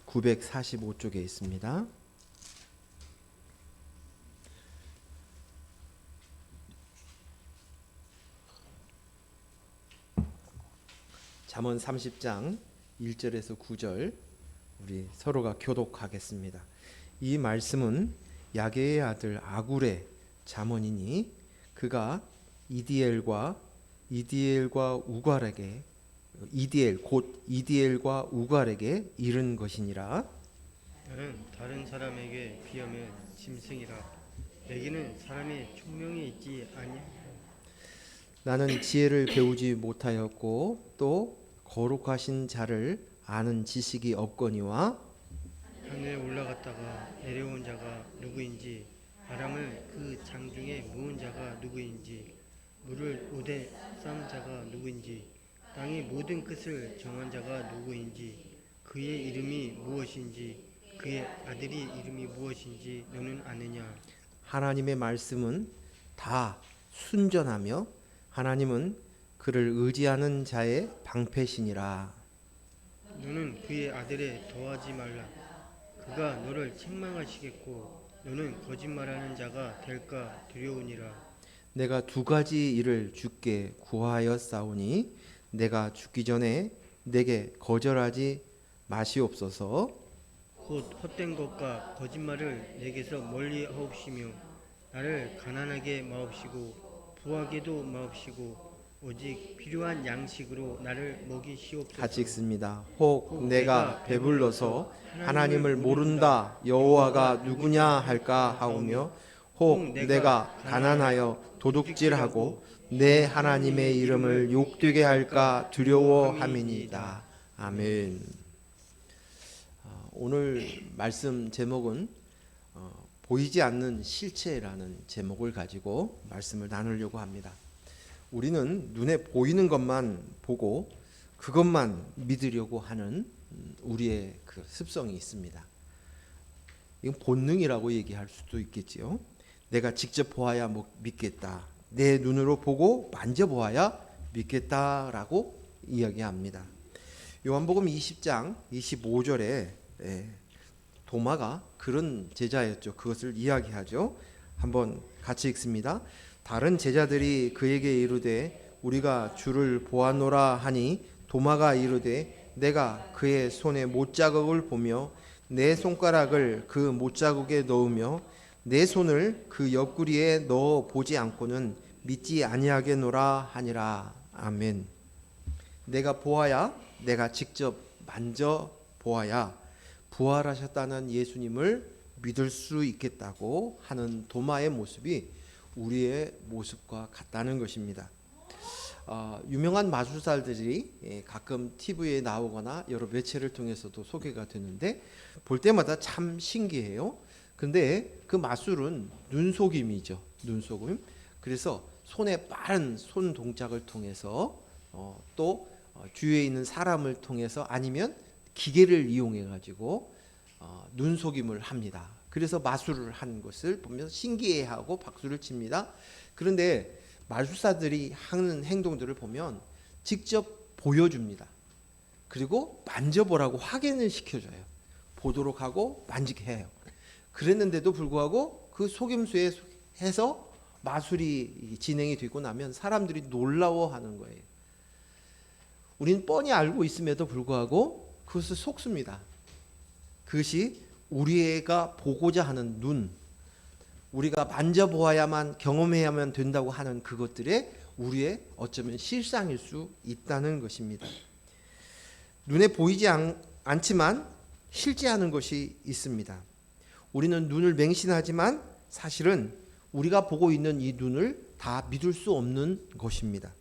945쪽에 있습니다. 잠언 30장 1절에서 9절 우리 서로가 교독하겠습니다. 이 말씀은 야게의 아들 아굴의 잠언이니 그가 이디엘과 우갈에게 이디엘과 우갈에게 이른 것이니라. 나는 다른 사람에게 비하면 짐승이라. 내게는 사람의 총명이 있지 아니하냐. 나는 지혜를 배우지 못하였고 또 거룩하신 자를 아는 지식이 없거니와 하늘에 올라갔다가 내려온 자가 누구인지, 바람을 그 장중에 모은 자가 누구인지, 물을 오대 싼 자가 누구인지, 땅의 모든 끝을 정한 자가 누구인지, 그의 이름이 무엇인지, 그의 아들이 이름이 무엇인지 너는 아느냐. 하나님의 말씀은 다 순전하며 하나님은 그를 의지하는 자의 방패시니라. 너는 그의 아들에 더하지 말라. 그가 너를 책망하시겠고 너는 거짓말하는 자가 될까 두려우니라. 내가 두 가지 일을 주께 구하였사오니 내가 죽기 전에 내게 거절하지 마시옵소서. 곧 헛된 것과 거짓말을 내게서 멀리 하옵시며 나를 가난하게 마옵시고 부하게도 마옵시고 오직 필요한 양식으로 나를 먹이시옵소서. 같이 읽습니다. 혹 내가 배불러서 하나님을 모른다 여호와가 누구냐 할까 하오며 혹 내가 가난하여 도둑질하고 내 하나님의 이름을 욕되게 할까 두려워함이니이다. 아멘. 오늘 말씀 제목은 보이지 않는 실체라는 제목을 가지고 말씀을 나누려고 합니다. 우리는 눈에 보이는 것만 보고 그것만 믿으려고 하는 우리의 그 습성이 있습니다. 이건 본능이라고 얘기할 수도 있겠지요. 내가 직접 보아야 믿겠다. 내 눈으로 보고 만져보아야 믿겠다라고 이야기합니다. 요한복음 20장 25절에 도마가 그런 제자였죠. 그것을 이야기하죠. 한번 같이 읽습니다. 다른 제자들이 그에게 이르되 우리가 주를 보았노라 하니 도마가 이르되 내가 그의 손에 못자국을 보며 내 손가락을 그 못자국에 넣으며 내 손을 그 옆구리에 넣어 보지 않고는 믿지 아니하겠노라 하니라. 아멘. 내가 보아야, 내가 직접 만져 보아야 부활하셨다는 예수님을 믿을 수 있겠다고 하는 도마의 모습이 우리의 모습과 같다는 것입니다. 유명한 마술사들이 가끔 TV에 나오거나 여러 매체를 통해서도 소개가 되는데 볼 때마다 참 신기해요. 근데 그 마술은 눈속임이죠. 눈속임. 그래서 손에 빠른 손 동작을 통해서 또 주위에 있는 사람을 통해서 아니면 기계를 이용해 가지고 눈속임을 합니다. 그래서 마술을 한 것을 보면서 신기해하고 박수를 칩니다. 그런데 마술사들이 하는 행동들을 보면 직접 보여줍니다. 그리고 만져보라고 확인을 시켜줘요. 보도록 하고 만지게 해요. 그랬는데도 불구하고 그 속임수에 해서 마술이 진행이 되고 나면 사람들이 놀라워하는 거예요. 우리는 뻔히 알고 있음에도 불구하고 그것을 속습니다. 그것이 우리가 보고자 하는 눈, 우리가 만져보아야만 경험해야만 된다고 하는 그것들에 우리의 어쩌면 실상일 수 있다는 것입니다. 눈에 보이지 않지만 실제하는 것이 있습니다. 우리는 눈을 맹신하지만 사실은 우리가 보고 있는 이 눈을 다 믿을 수 없는 것입니다.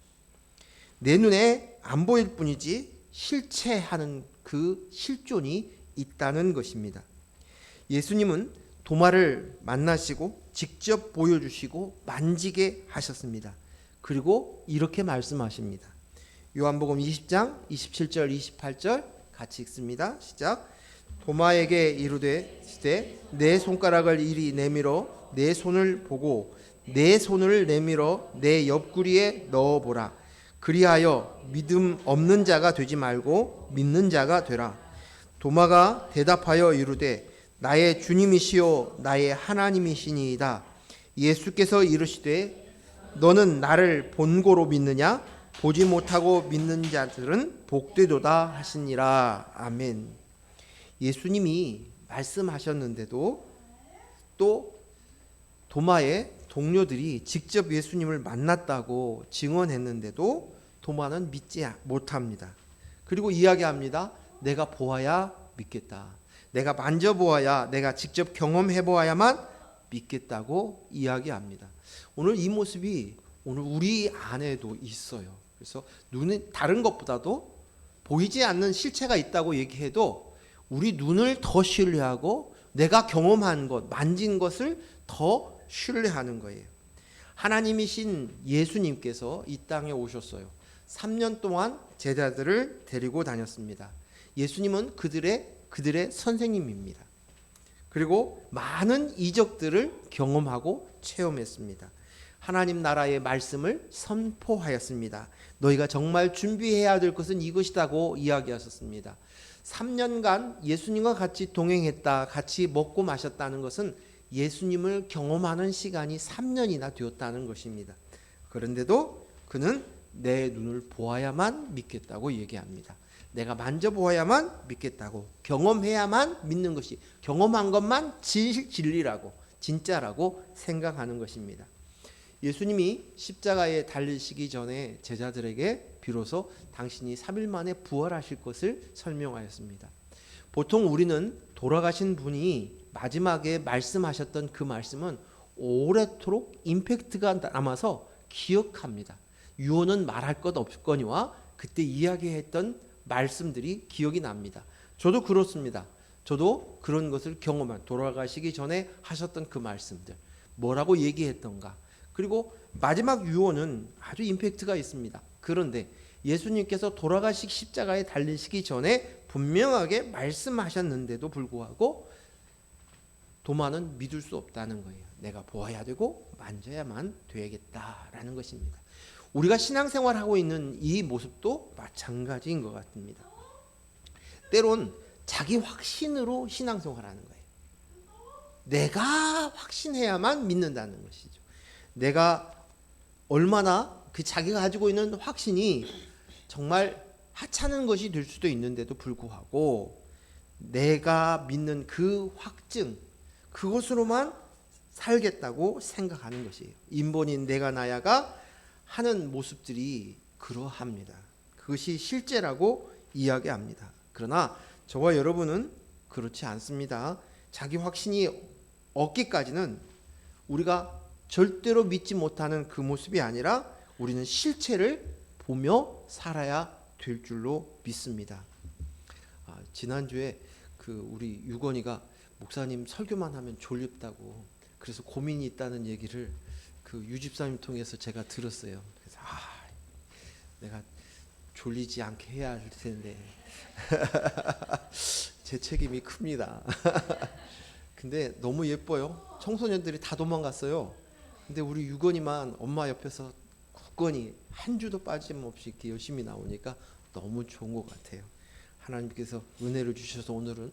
내 눈에 안 보일 뿐이지 실체하는 그 실존이 있다는 것입니다. 예수님은 도마를 만나시고 직접 보여주시고 만지게 하셨습니다. 그리고 이렇게 말씀하십니다. 요한복음 20장 27절 28절 같이 읽습니다. 시작. 도마에게 이르되 내 손가락을 이리 내밀어 내 손을 보고 내 손을 내밀어 내 옆구리에 넣어보라. 그리하여 믿음 없는 자가 되지 말고 믿는 자가 되라. 도마가 대답하여 이르되 나의 주님이시요 나의 하나님이시니이다. 예수께서 이르시되 너는 나를 본고로 믿느냐? 보지 못하고 믿는 자들은 복되도다 하시니라. 아멘. 예수님이 말씀하셨는데도 또 도마의 동료들이 직접 예수님을 만났다고 증언했는데도 도마는 믿지 못합니다. 그리고 이야기합니다. 내가 보아야 믿겠다. 내가 만져보아야, 내가 직접 경험해보아야만 믿겠다고 이야기합니다. 오늘 이 모습이 오늘 우리 안에도 있어요. 그래서 눈은 다른 것보다도 보이지 않는 실체가 있다고 얘기해도 우리 눈을 더 신뢰하고 내가 경험한 것, 만진 것을 더 신뢰하는 거예요. 하나님이신 예수님께서 이 땅에 오셨어요. 3년 동안 제자들을 데리고 다녔습니다. 예수님은 그들의 선생님입니다. 그리고 많은 이적들을 경험하고 체험했습니다. 하나님 나라의 말씀을 선포하였습니다. 너희가 정말 준비해야 될 것은 이것이라고 이야기하셨습니다. 3년간 예수님과 같이 동행했다, 같이 먹고 마셨다는 것은 예수님을 경험하는 시간이 3년이나 되었다는 것입니다. 그런데도 그는 내 눈을 보아야만 믿겠다고 얘기합니다. 내가 만져보아야만 믿겠다고, 경험해야만 믿는 것이, 경험한 것만 진리라고, 진짜라고 생각하는 것입니다. 예수님이 십자가에 달리시기 전에 제자들에게 비로소 당신이 3일 만에 부활하실 것을 설명하였습니다. 보통 우리는 돌아가신 분이 마지막에 말씀하셨던 그 말씀은 오래도록 임팩트가 남아서 기억합니다. 유언은 말할 것 없거니와 그때 이야기했던 말씀들이 기억이 납니다. 저도 그렇습니다. 저도 그런 것을 경험한, 돌아가시기 전에 하셨던 그 말씀들, 뭐라고 얘기했던가, 그리고 마지막 유언은 아주 임팩트가 있습니다. 그런데 예수님께서 돌아가시기 십자가에 달리시기 전에 분명하게 말씀하셨는데도 불구하고 도마는 믿을 수 없다는 거예요. 내가 보아야 되고 만져야만 되겠다라는 것입니다. 우리가 신앙생활하고 있는 이 모습도 마찬가지인 것 같습니다. 때론 자기 확신으로 신앙생활하는 거예요. 내가 확신해야만 믿는다는 것이죠. 내가 얼마나 그 자기가 가지고 있는 확신이 정말 하찮은 것이 될 수도 있는데도 불구하고 내가 믿는 그 확증, 그것으로만 살겠다고 생각하는 것이에요. 인본인 내가 나야가 하는 모습들이 그러합니다. 그것이 실제라고 이야기합니다. 그러나 저와 여러분은 그렇지 않습니다. 자기 확신이 없기까지는 우리가 절대로 믿지 못하는 그 모습이 아니라 우리는 실체를 보며 살아야 될 줄로 믿습니다. 지난주에 우리 유건이가 목사님 설교만 하면 졸립다고, 그래서 고민이 있다는 얘기를 유집사님 통해서 제가 들었어요. 그래서 내가 졸리지 않게 해야 할 텐데 제 책임이 큽니다. 근데 너무 예뻐요. 청소년들이 다 도망갔어요. 근데 우리 유건이만 엄마 옆에서 굳건히 한 주도 빠짐없이 이렇게 열심히 나오니까 너무 좋은 것 같아요. 하나님께서 은혜를 주셔서 오늘은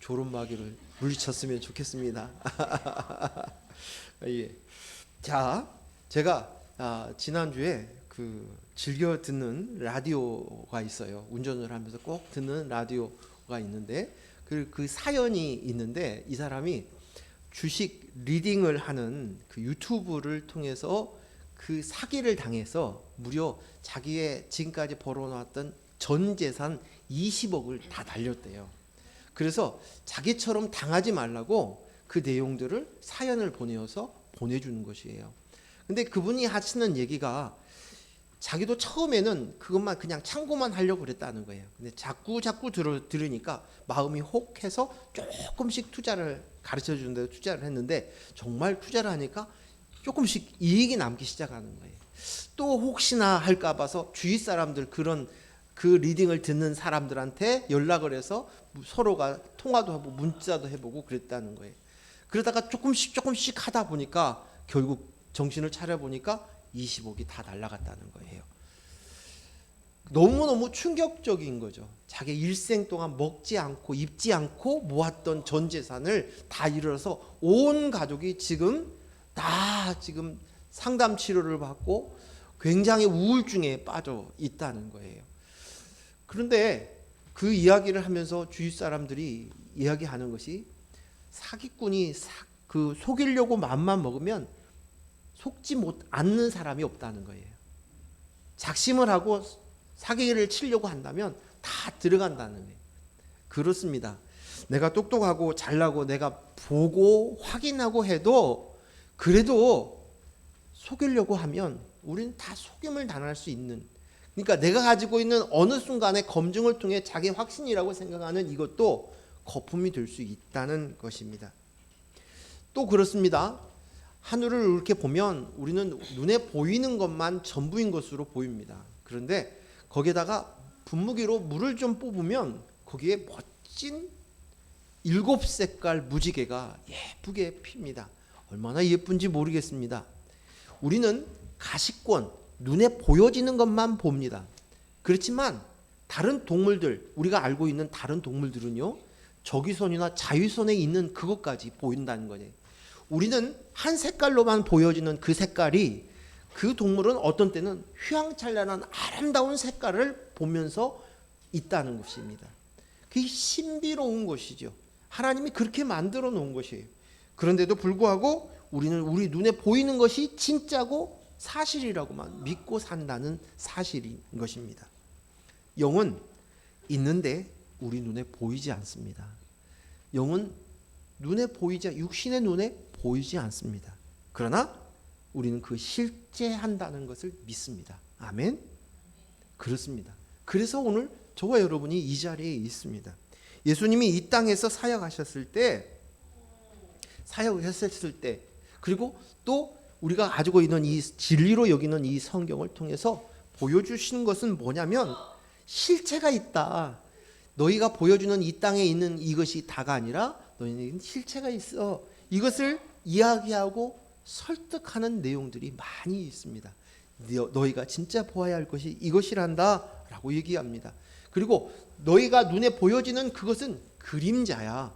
졸음마귀를 물리쳤으면 좋겠습니다. 예. 자, 제가 지난주에 즐겨 듣는 라디오가 있어요. 운전을 하면서 꼭 듣는 라디오가 있는데 그 사연이 있는데 이 사람이 주식 리딩을 하는 그 유튜브를 통해서 그 사기를 당해서 무려 자기의 지금까지 벌어놨던 전 재산 20억을 다 날렸대요. 그래서 자기처럼 당하지 말라고 그 내용들을 사연을 보내어서 보내주는 것이에요. 근데 그분이 하시는 얘기가 자기도 처음에는 그것만 그냥 참고만 하려고 그랬다는 거예요. 근데 자꾸 들으니까 마음이 혹해서 조금씩 투자를 가르쳐 주는 데도 투자를 했는데 정말 투자를 하니까 조금씩 이익이 남기 시작하는 거예요. 또 혹시나 할까 봐서 주위 사람들 그 리딩을 듣는 사람들한테 연락을 해서 서로가 통화도 하고 문자도 해보고 그랬다는 거예요. 그러다가 조금씩 하다 보니까 결국 정신을 차려보니까 20억이 다 날아갔다는 거예요. 너무너무 충격적인 거죠. 자기 일생 동안 먹지 않고 입지 않고 모았던 전 재산을 다 잃어서 온 가족이 지금 상담 치료를 받고 굉장히 우울증에 빠져 있다는 거예요. 그런데 그 이야기를 하면서 주위 사람들이 이야기하는 것이 사기꾼이 속이려고 마음만 먹으면 속지 않는 사람이 없다는 거예요. 작심을 하고 사기를 치려고 한다면 다 들어간다는 거예요. 그렇습니다. 내가 똑똑하고 잘나고 내가 보고 확인하고 해도 그래도 속이려고 하면 우리는 다 속임을 당할 수 있는, 그러니까 내가 가지고 있는 어느 순간의 검증을 통해 자기 확신이라고 생각하는 이것도 거품이 될 수 있다는 것입니다. 또 그렇습니다. 하늘을 이렇게 보면 우리는 눈에 보이는 것만 전부인 것으로 보입니다. 그런데 거기에다가 분무기로 물을 좀 뽑으면 거기에 멋진 7색깔 무지개가 예쁘게 핍니다. 얼마나 예쁜지 모르겠습니다. 우리는 가시권, 눈에 보여지는 것만 봅니다. 그렇지만 다른 동물들, 우리가 알고 있는 다른 동물들은요, 적위선이나 자위선에 있는 그것까지 보인다는 거예요. 우리는 한 색깔로만 보여지는 그 색깔이, 그 동물은 어떤 때는 휘황찬란한 아름다운 색깔을 보면서 있다는 것입니다. 그게 신비로운 것이죠. 하나님이 그렇게 만들어 놓은 것이에요. 그런데도 불구하고 우리는 우리 눈에 보이는 것이 진짜고 사실이라고만 믿고 산다는 사실인 것입니다. 영은 있는데 우리 눈에 보이지 않습니다. 영은 육신의 눈에 보이지 않습니다. 그러나 우리는 그 실제한다는 것을 믿습니다. 아멘. 그렇습니다. 그래서 오늘 저와 여러분이 이 자리에 있습니다. 예수님이 이 땅에서 사역하셨을 때, 그리고 또 우리가 가지고 있는 이 진리로 여기는 이 성경을 통해서 보여주시는 것은 뭐냐면 실체가 있다. 너희가 보여주는 이 땅에 있는 이것이 다가 아니라 너희는 실체가 있어. 이것을 이야기하고 설득하는 내용들이 많이 있습니다. 너희가 진짜 보아야 할 것이 이것이란다 라고 얘기합니다. 그리고 너희가 눈에 보여지는 그것은 그림자야.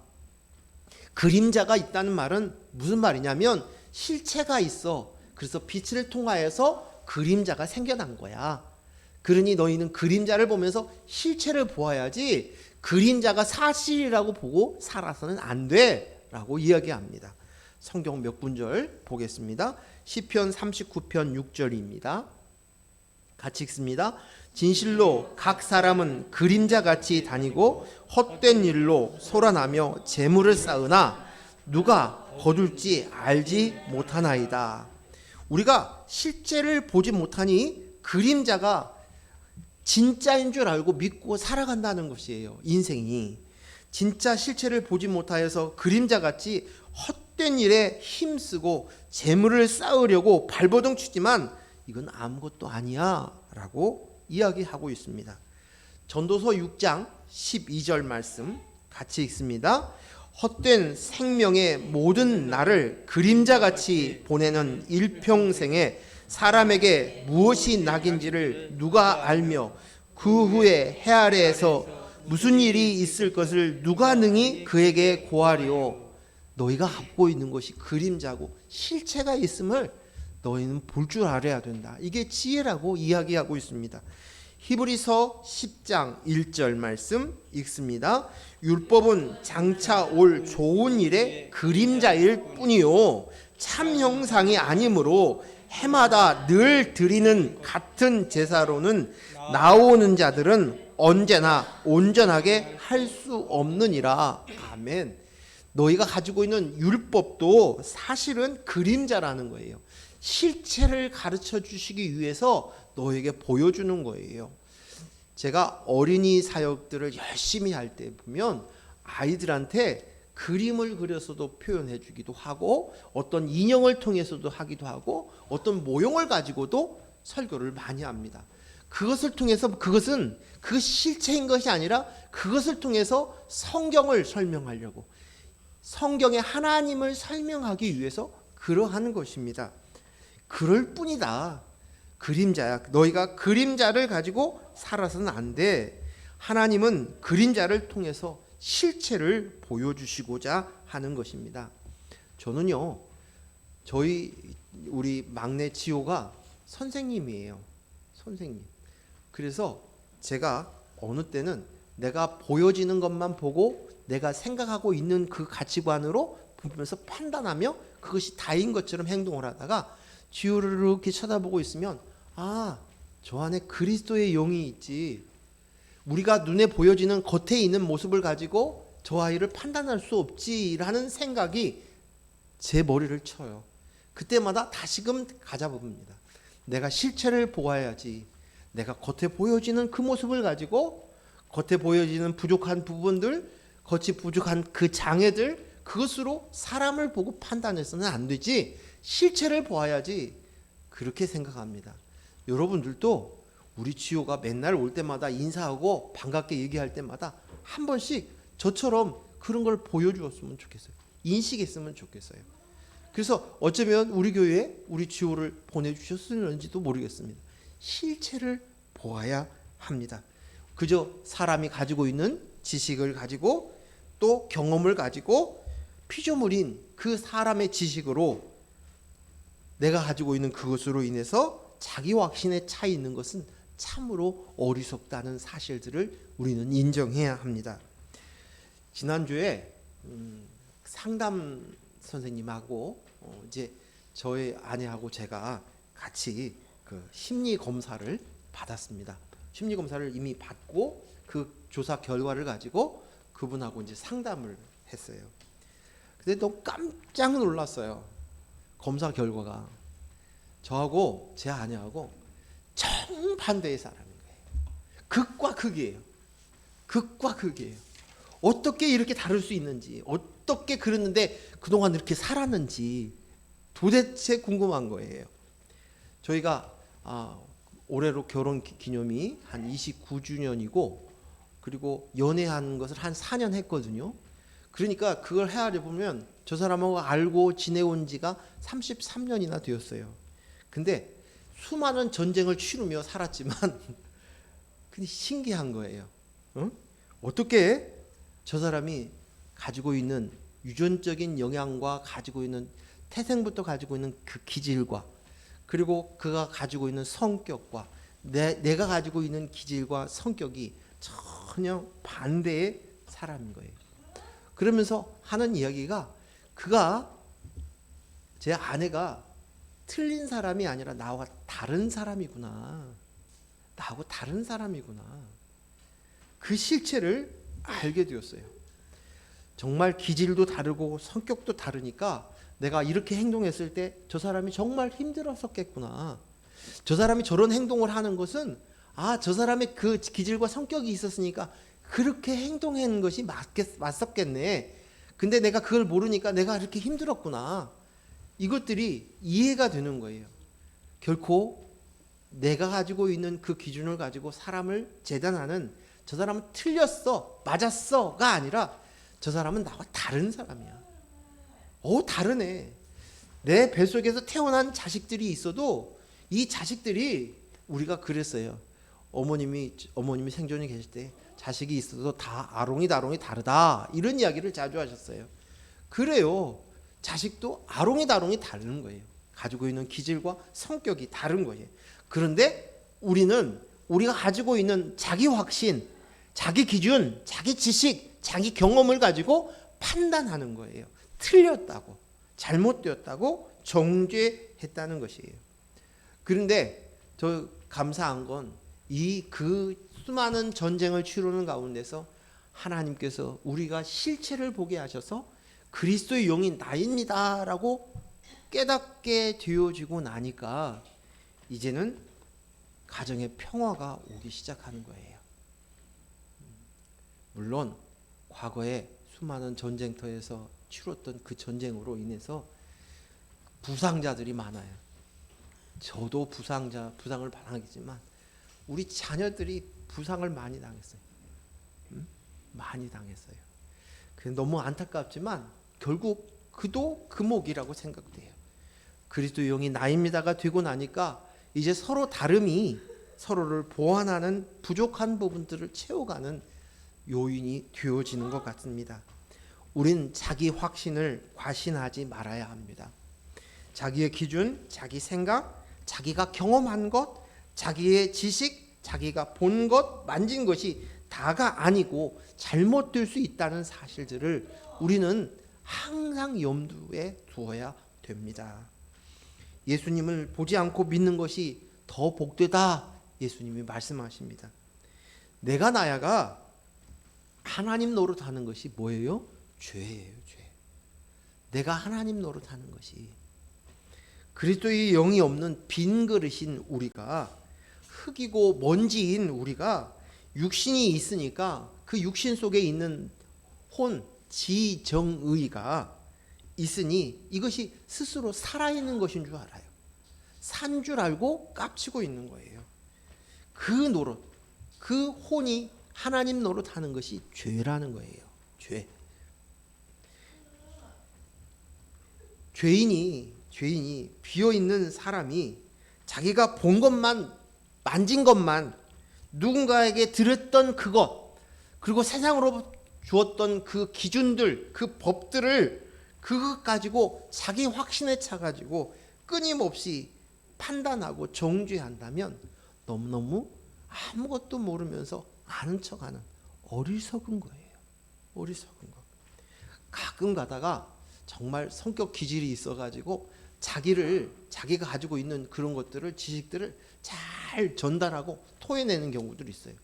그림자가 있다는 말은 무슨 말이냐면 실체가 있어. 그래서 빛을 통하여서 그림자가 생겨난 거야. 그러니 너희는 그림자를 보면서 실체를 보아야지 그림자가 사실이라고 보고 살아서는 안 돼 라고 이야기합니다. 성경 몇 군절 보겠습니다. 시편 39편 6절입니다. 같이 읽습니다. 진실로 각 사람은 그림자같이 다니고 헛된 일로 소란하며 재물을 쌓으나 누가 거둘지 알지 못하나이다. 우리가 실제를 보지 못하니 그림자가 진짜인 줄 알고 믿고 살아간다는 것이에요. 인생이 진짜 실체를 보지 못하여서 그림자같이 헛된 일에 힘쓰고 재물을 쌓으려고 발버둥 치지만 이건 아무것도 아니야 라고 이야기하고 있습니다. 전도서 6장 12절 말씀 같이 읽습니다. 헛된 생명의 모든 날을 그림자같이 보내는 일평생에 사람에게 무엇이 낙인지를 누가 알며 그 후에 해 아래에서 무슨 일이 있을 것을 누가 능히 그에게 고하리오. 너희가 갖고 있는 것이 그림자고 실체가 있음을 너희는 볼 줄 알아야 된다. 이게 지혜라고 이야기하고 있습니다. 히브리서 10장 1절 말씀 읽습니다. 율법은 장차 올 좋은 일의 그림자일 뿐이요 참 형상이 아니므로 해마다 늘 드리는 같은 제사로는 나오는 자들은 언제나 온전하게 할 수 없느니라. 아멘. 너희가 가지고 있는 율법도 사실은 그림자라는 거예요. 실체를 가르쳐 주시기 위해서 너에게 보여주는 거예요. 제가 어린이 사역들을 열심히 할 때 보면 아이들한테 그림을 그려서도 표현해 주기도 하고 어떤 인형을 통해서도 하기도 하고 어떤 모형을 가지고도 설교를 많이 합니다. 그것을 통해서 그것은 그 실체인 것이 아니라 그것을 통해서 성경을 설명하려고, 성경의 하나님을 설명하기 위해서 그러한 것입니다. 그럴 뿐이다. 그림자야. 너희가 그림자를 가지고 살아서는 안 돼. 하나님은 그림자를 통해서 실체를 보여주시고자 하는 것입니다. 저는요, 우리 막내 지호가 선생님이에요. 선생님. 그래서 제가 어느 때는 내가 보여지는 것만 보고 내가 생각하고 있는 그 가치관으로 보면서 판단하며 그것이 다인 것처럼 행동을 하다가 지호를 이렇게 쳐다보고 있으면 저 안에 그리스도의 영이 있지. 우리가 눈에 보여지는 겉에 있는 모습을 가지고 저 아이를 판단할 수 없지라는 생각이 제 머리를 쳐요. 그때마다 다시금 가잡습니다. 내가 실체를 보아야지. 내가 겉에 보여지는 그 모습을 가지고 겉에 보여지는 부족한 부분들, 겉이 부족한 그 장애들, 그것으로 사람을 보고 판단해서는 안 되지. 실체를 보아야지. 그렇게 생각합니다. 여러분들도 우리 지호가 맨날 올 때마다 인사하고 반갑게 얘기할 때마다 한 번씩 저처럼 그런 걸 보여주었으면 좋겠어요. 인식했으면 좋겠어요. 그래서 어쩌면 우리 교회에 우리 지호를 보내주셨을는지도 모르겠습니다. 실체를 보아야 합니다. 그저 사람이 가지고 있는 지식을 가지고 또 경험을 가지고 피조물인 그 사람의 지식으로 내가 가지고 있는 그것으로 인해서 자기 확신에 차 있는 것은 참으로 어리석다는 사실들을 우리는 인정해야 합니다. 지난주에 상담 선생님하고 이제 저의 아내하고 제가 같이 그 심리 검사를 받았습니다. 심리 검사를 이미 받고 그 조사 결과를 가지고 그분하고 이제 상담을 했어요. 근데 너무 깜짝 놀랐어요. 검사 결과가 저하고 제 아내하고 정반대의 사람인 거예요. 극과 극이에요. 극과 극이에요. 어떻게 이렇게 다를 수 있는지, 어떻게 그랬는데 그동안 이렇게 살았는지 도대체 궁금한 거예요. 저희가 올해로 결혼 기념이 한 29주년이고 그리고 연애한 것을 한 4년 했거든요. 그러니까 그걸 헤아려 보면 저 사람하고 알고 지내온 지가 33년이나 되었어요. 근데 수많은 전쟁을 치르며 살았지만 근데 신기한 거예요. 어떻게 저 사람이 가지고 있는 유전적인 영향과 가지고 있는 태생부터 가지고 있는 그 기질과 그리고 그가 가지고 있는 성격과 내가 가지고 있는 기질과 성격이 전혀 반대의 사람인 거예요. 그러면서 하는 이야기가 제 아내가 틀린 사람이 아니라 나와 다른 사람이구나. 나하고 다른 사람이구나. 그 실체를 알게 되었어요. 정말 기질도 다르고 성격도 다르니까 내가 이렇게 행동했을 때 저 사람이 정말 힘들었었겠구나. 저 사람이 저런 행동을 하는 것은 저 사람의 그 기질과 성격이 있었으니까 그렇게 행동한 것이 맞었겠네. 근데 내가 그걸 모르니까 내가 이렇게 힘들었구나. 이것들이 이해가 되는 거예요. 결코 내가 가지고 있는 그 기준을 가지고 사람을 재단하는 저 사람은 틀렸어, 맞았어가 아니라 저 사람은 나와 다른 사람이야. 다르네. 내 뱃속에서 태어난 자식들이 있어도 이 자식들이 우리가 그랬어요. 어머님이 생존이 계실 때 자식이 있어도 다 아롱이다롱이 다르다. 이런 이야기를 자주 하셨어요. 그래요. 자식도 아롱이다롱이 다른 거예요. 가지고 있는 기질과 성격이 다른 거예요. 그런데 우리가 가지고 있는 자기 확신, 자기 기준, 자기 지식, 자기 경험을 가지고 판단하는 거예요. 틀렸다고, 잘못되었다고 정죄했다는 것이에요. 그런데 저 감사한 건 그 수많은 전쟁을 치르는 가운데서 하나님께서 우리가 실체를 보게 하셔서 그리스도의 영이 나입니다라고 깨닫게 되어지고 나니까 이제는 가정의 평화가 오기 시작하는 거예요. 물론 과거에 수많은 전쟁터에서 치렀던 그 전쟁으로 인해서 부상자들이 많아요. 저도 부상을 당하겠지만 우리 자녀들이 부상을 많이 당했어요. 많이 당했어요. 너무 안타깝지만 결국 그도 금옥이라고 생각돼요. 그리스도 영이 나입니다가 되고 나니까 이제 서로 다름이 서로를 보완하는 부족한 부분들을 채워가는 요인이 되어지는 것 같습니다. 우린 자기 확신을 과신하지 말아야 합니다. 자기의 기준, 자기 생각, 자기가 경험한 것, 자기의 지식, 자기가 본 것, 만진 것이 다가 아니고 잘못될 수 있다는 사실들을 우리는 항상 염두에 두어야 됩니다. 예수님을 보지 않고 믿는 것이 더 복되다, 예수님이 말씀하십니다. 내가 나야가 하나님 노릇하는 것이 뭐예요? 죄예요, 죄. 내가 하나님 노릇하는 것이. 그리스도의 영이 없는 빈 그릇인 우리가, 흙이고 먼지인 우리가 육신이 있으니까 그 육신 속에 있는 혼, 지, 정, 의가 있으니 이것이 스스로 살아있는 것인 줄 알아요. 산 줄 알고 깝치고 있는 거예요. 그 노릇, 그 혼이 하나님 노릇하는 것이 죄라는 거예요. 죄. 죄인이 비어있는 사람이 자기가 본 것만, 만진 것만, 누군가에게 들었던 그것, 그리고 세상으로 주었던 그 기준들, 그 법들을 그것 가지고 자기 확신에 차가지고 끊임없이 판단하고 정죄한다면 너무너무 아무것도 모르면서 아는 척하는 어리석은 거예요. 어리석은 거. 가끔 가다가 정말 성격 기질이 있어가지고 자기가 가지고 있는 그런 것들을, 지식들을 잘 전달하고 토해내는 경우들이 있어요.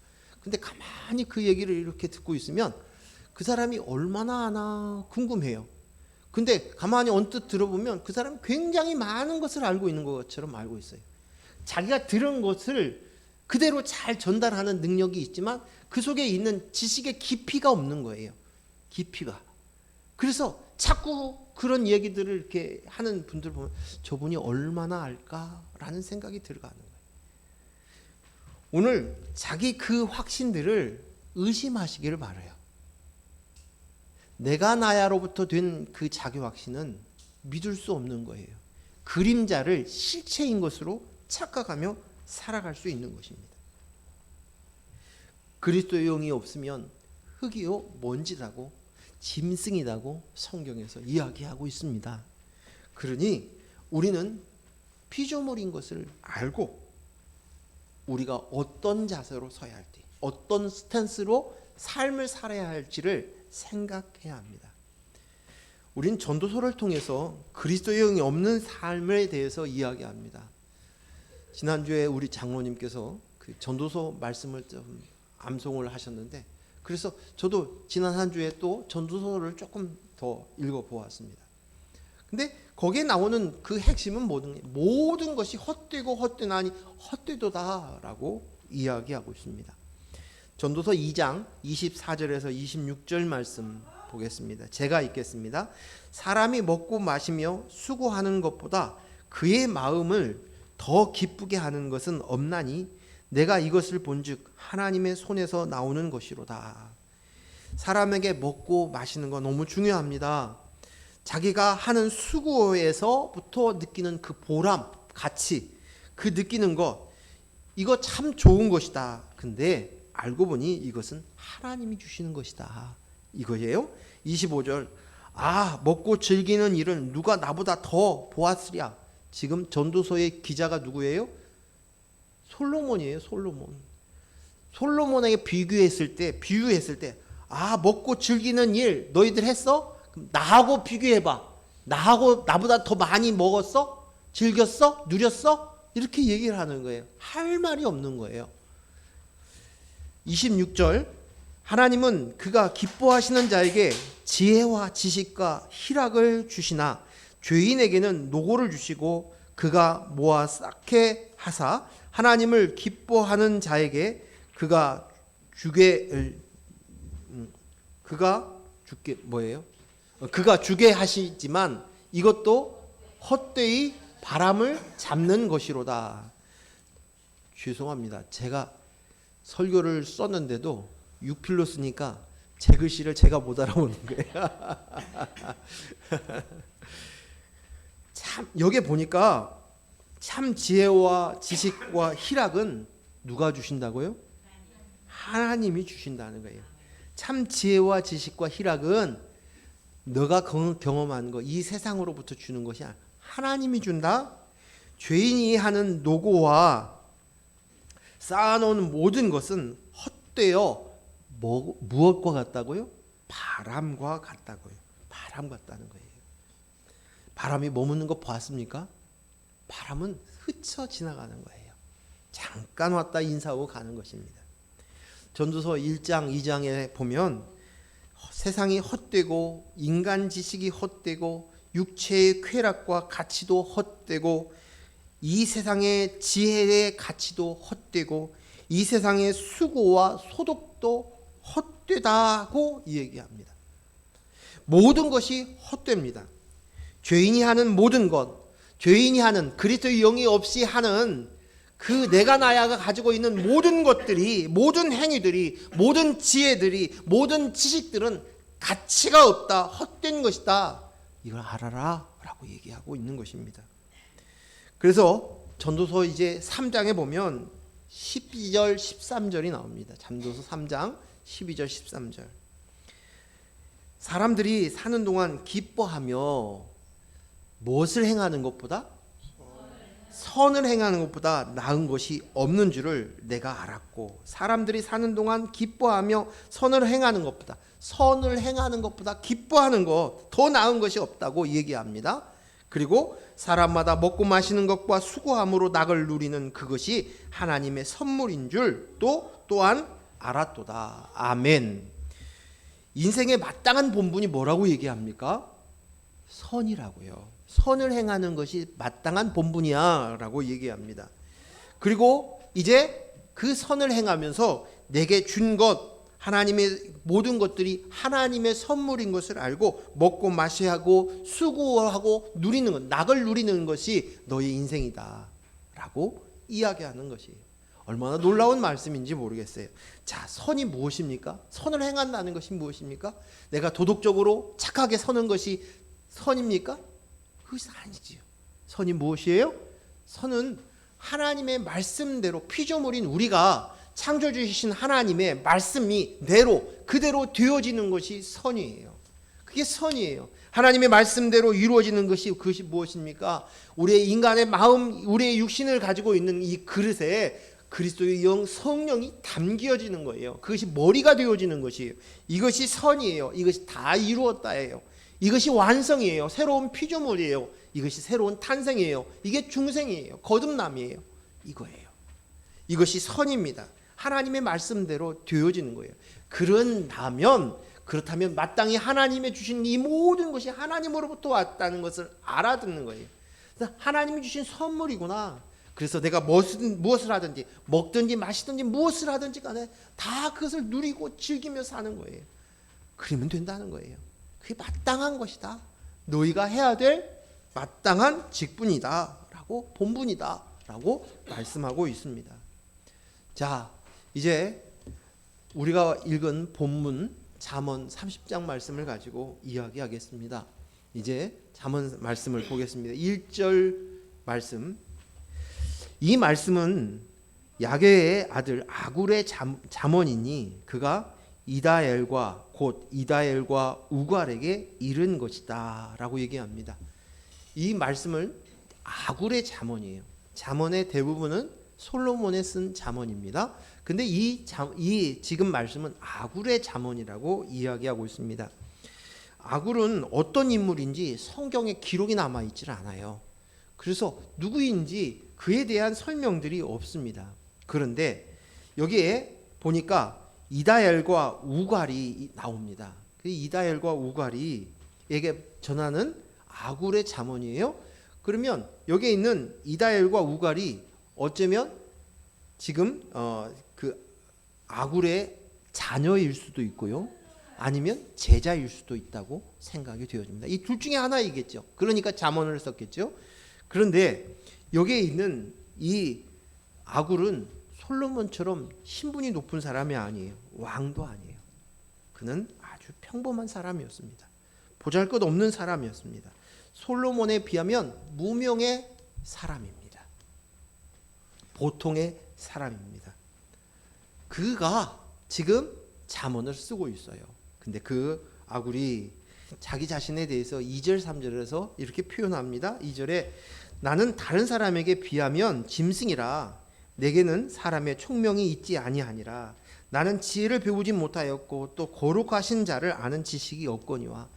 근데 가만히 그 얘기를 이렇게 듣고 있으면 그 사람이 얼마나 아나 궁금해요. 근데 가만히 언뜻 들어보면 그 사람이 굉장히 많은 것을 알고 있는 것처럼 알고 있어요. 자기가 들은 것을 그대로 잘 전달하는 능력이 있지만 그 속에 있는 지식의 깊이가 없는 거예요. 깊이가. 그래서 자꾸 그런 얘기들을 이렇게 하는 분들 보면 저분이 얼마나 알까라는 생각이 들어가는 거예요. 오늘 자기 그 확신들을 의심하시기를 바라요. 내가 나야로부터 된 그 자기 확신은 믿을 수 없는 거예요. 그림자를 실체인 것으로 착각하며 살아갈 수 있는 것입니다. 그리스도의 영이 없으면 흙이요 먼지라고 짐승이라고 성경에서 이야기하고 있습니다. 그러니 우리는 피조물인 것을 알고 우리가 어떤 자세로 서야 할지, 어떤 스탠스로 삶을 살아야 할지를 생각해야 합니다. 우린 전도서를 통해서 그리스도의 영이 없는 삶에 대해서 이야기합니다. 지난주에 우리 장로님께서 그 전도서 말씀을 좀 암송을 하셨는데, 그래서 저도 지난 한 주에 또 전도서를 조금 더 읽어보았습니다. 근데 거기에 나오는 그 핵심은 모든 것이 헛되고 헛되나니 헛되도다라고 이야기하고 있습니다. 전도서 2장 24절에서 26절 말씀 보겠습니다. 제가 읽겠습니다. 사람이 먹고 마시며 수고하는 것보다 그의 마음을 더 기쁘게 하는 것은 없나니 내가 이것을 본즉 하나님의 손에서 나오는 것이로다. 사람에게 먹고 마시는 거 너무 중요합니다. 자기가 하는 수고에서부터 느끼는 그 보람, 가치, 그 느끼는 것, 이거 참 좋은 것이다. 근데 알고 보니 이것은 하나님이 주시는 것이다. 이거예요. 25절. 아, 먹고 즐기는 일은 누가 나보다 더 보았으랴. 지금 전도서의 기자가 누구예요? 솔로몬이에요. 솔로몬에게 비유했을 때 아, 먹고 즐기는 일 너희들 했어? 그럼 나하고 비교해봐. 나보다 더 많이 먹었어? 즐겼어? 누렸어? 이렇게 얘기를 하는 거예요. 할 말이 없는 거예요. 26절. 하나님은 그가 기뻐하시는 자에게 지혜와 지식과 희락을 주시나 죄인에게는 노고를 주시고 그가 모아 쌓게 하사 하나님을 기뻐하는 자에게 그가 주게 하시지만 이것도 헛되이 바람을 잡는 것이로다. 죄송합니다. 제가 설교를 썼는데도 6필로 쓰니까 제 글씨를 제가 못 알아보는 거예요. 참 여기 보니까 참 지혜와 지식과 희락은 누가 주신다고요? 하나님이 주신다는 거예요. 참 지혜와 지식과 희락은 너가 경험한 거, 이 세상으로부터 주는 것이 아니야. 하나님이 준다. 죄인이 하는 노고와 쌓아놓은 모든 것은 헛되어 무엇과 같다고요? 바람과 같다고요. 바람 같다는 거예요. 바람이 머무는 거 보았습니까? 바람은 스쳐 지나가는 거예요. 잠깐 왔다 인사하고 가는 것입니다. 전도서 1장 2장에 보면 세상이 헛되고 인간 지식이 헛되고 육체의 쾌락과 가치도 헛되고 이 세상의 지혜의 가치도 헛되고 이 세상의 수고와 소득도 헛되다고 얘기합니다. 모든 것이 헛됩니다. 죄인이 하는 모든 것, 죄인이 하는 그리스도의 영이 없이 하는 그 내가 나야가 가지고 있는 모든 것들이, 모든 행위들이, 모든 지혜들이, 모든 지식들은 가치가 없다, 헛된 것이다. 이걸 알아라 라고 얘기하고 있는 것입니다. 그래서 전도서 이제 3장에 보면 12절 13절이 나옵니다. 전도서 3장 12절 13절. 사람들이 사는 동안 기뻐하며 무엇을 행하는 것보다? 선을 행하는 것보다 나은 것이 없는 줄을 내가 알았고, 사람들이 사는 동안 기뻐하며 선을 행하는 것보다 기뻐하는 것 더 나은 것이 없다고 얘기합니다. 그리고 사람마다 먹고 마시는 것과 수고함으로 낙을 누리는 그것이 하나님의 선물인 줄 또한 알았도다. 아멘. 인생의 마땅한 본분이 뭐라고 얘기합니까? 선이라고요. 선을 행하는 것이 마땅한 본분이야 라고 얘기합니다. 그리고 이제 그 선을 행하면서 내게 준 것, 하나님의 모든 것들이 하나님의 선물인 것을 알고 먹고 마셔야 하고 수고하고 누리는 것, 낙을 누리는 것이 너의 인생이다 라고 이야기하는 것이에요. 얼마나 놀라운 말씀인지 모르겠어요. 자, 선이 무엇입니까? 선을 행한다는 것이 무엇입니까? 내가 도덕적으로 착하게 서는 것이 선입니까? 그것이 아니지요. 선이 무엇이에요? 선은 하나님의 말씀대로 피조물인 우리가 창조주이신 하나님의 말씀이 그대로 되어지는 것이 선이에요. 그게 선이에요. 하나님의 말씀대로 이루어지는 그것이 무엇입니까? 우리의 인간의 마음, 우리의 육신을 가지고 있는 이 그릇에 그리스도의 영, 성령이 담겨지는 거예요. 그것이 머리가 되어지는 것이에요. 이것이 선이에요. 이것이 다 이루었다예요. 이것이 완성이에요. 새로운 피조물이에요. 이것이 새로운 탄생이에요. 이게 중생이에요. 거듭남이에요. 이거예요. 이것이 선입니다. 하나님의 말씀대로 되어지는 거예요. 그렇다면 마땅히 하나님의 주신 이 모든 것이 하나님으로부터 왔다는 것을 알아듣는 거예요. 하나님이 주신 선물이구나. 그래서 내가 무엇을 하든지 먹든지 마시든지 무엇을 하든지 간에 다 그것을 누리고 즐기며 사는 거예요. 그러면 된다는 거예요. 그게 마땅한 것이다. 너희가 해야 될 마땅한 직분이다 라고, 본분이다 라고 말씀하고 있습니다. 자, 이제 우리가 읽은 본문 잠언 30장 말씀을 가지고 이야기하겠습니다. 이제 잠언 말씀을 보겠습니다. 1절 말씀. 이 말씀은 야게의 아들 아굴의 잠언이니 그가 이다엘과 우갈에게 이른 것이다 라고 얘기합니다. 이 말씀을 아굴의 잠언이에요. 잠언의 대부분은 솔로몬에 쓴 잠언입니다. 근데 이 지금 말씀은 아굴의 잠언이라고 이야기하고 있습니다. 아굴은 어떤 인물인지 성경에 기록이 남아 있질 않아요. 그래서 누구인지 그에 대한 설명들이 없습니다. 그런데 여기에 보니까 이다엘과 우갈이 나옵니다. 그 이다엘과 우갈이에게 전하는 아굴의 잠언이에요. 그러면 여기에 있는 이다엘과 우갈이 어쩌면 지금 그 아굴의 자녀일 수도 있고요. 아니면 제자일 수도 있다고 생각이 되어집니다. 이 둘 중에 하나이겠죠. 그러니까 잠언을 썼겠죠. 그런데 여기에 있는 이 아굴은 솔로몬처럼 신분이 높은 사람이 아니에요. 왕도 아니에요. 그는 아주 평범한 사람이었습니다. 보잘것없는 사람이었습니다. 솔로몬에 비하면 무명의 사람입니다. 보통의 사람입니다. 그가 지금 잠언을 쓰고 있어요. 근데 그 아굴이 자기 자신에 대해서 2절 3절에서 이렇게 표현합니다. 2절에 나는 다른 사람에게 비하면 짐승이라 내게는 사람의 총명이 있지 아니하니라. 나는 지혜를 배우지 못하였고 또 거룩하신 자를 아는 지식이 없거니와.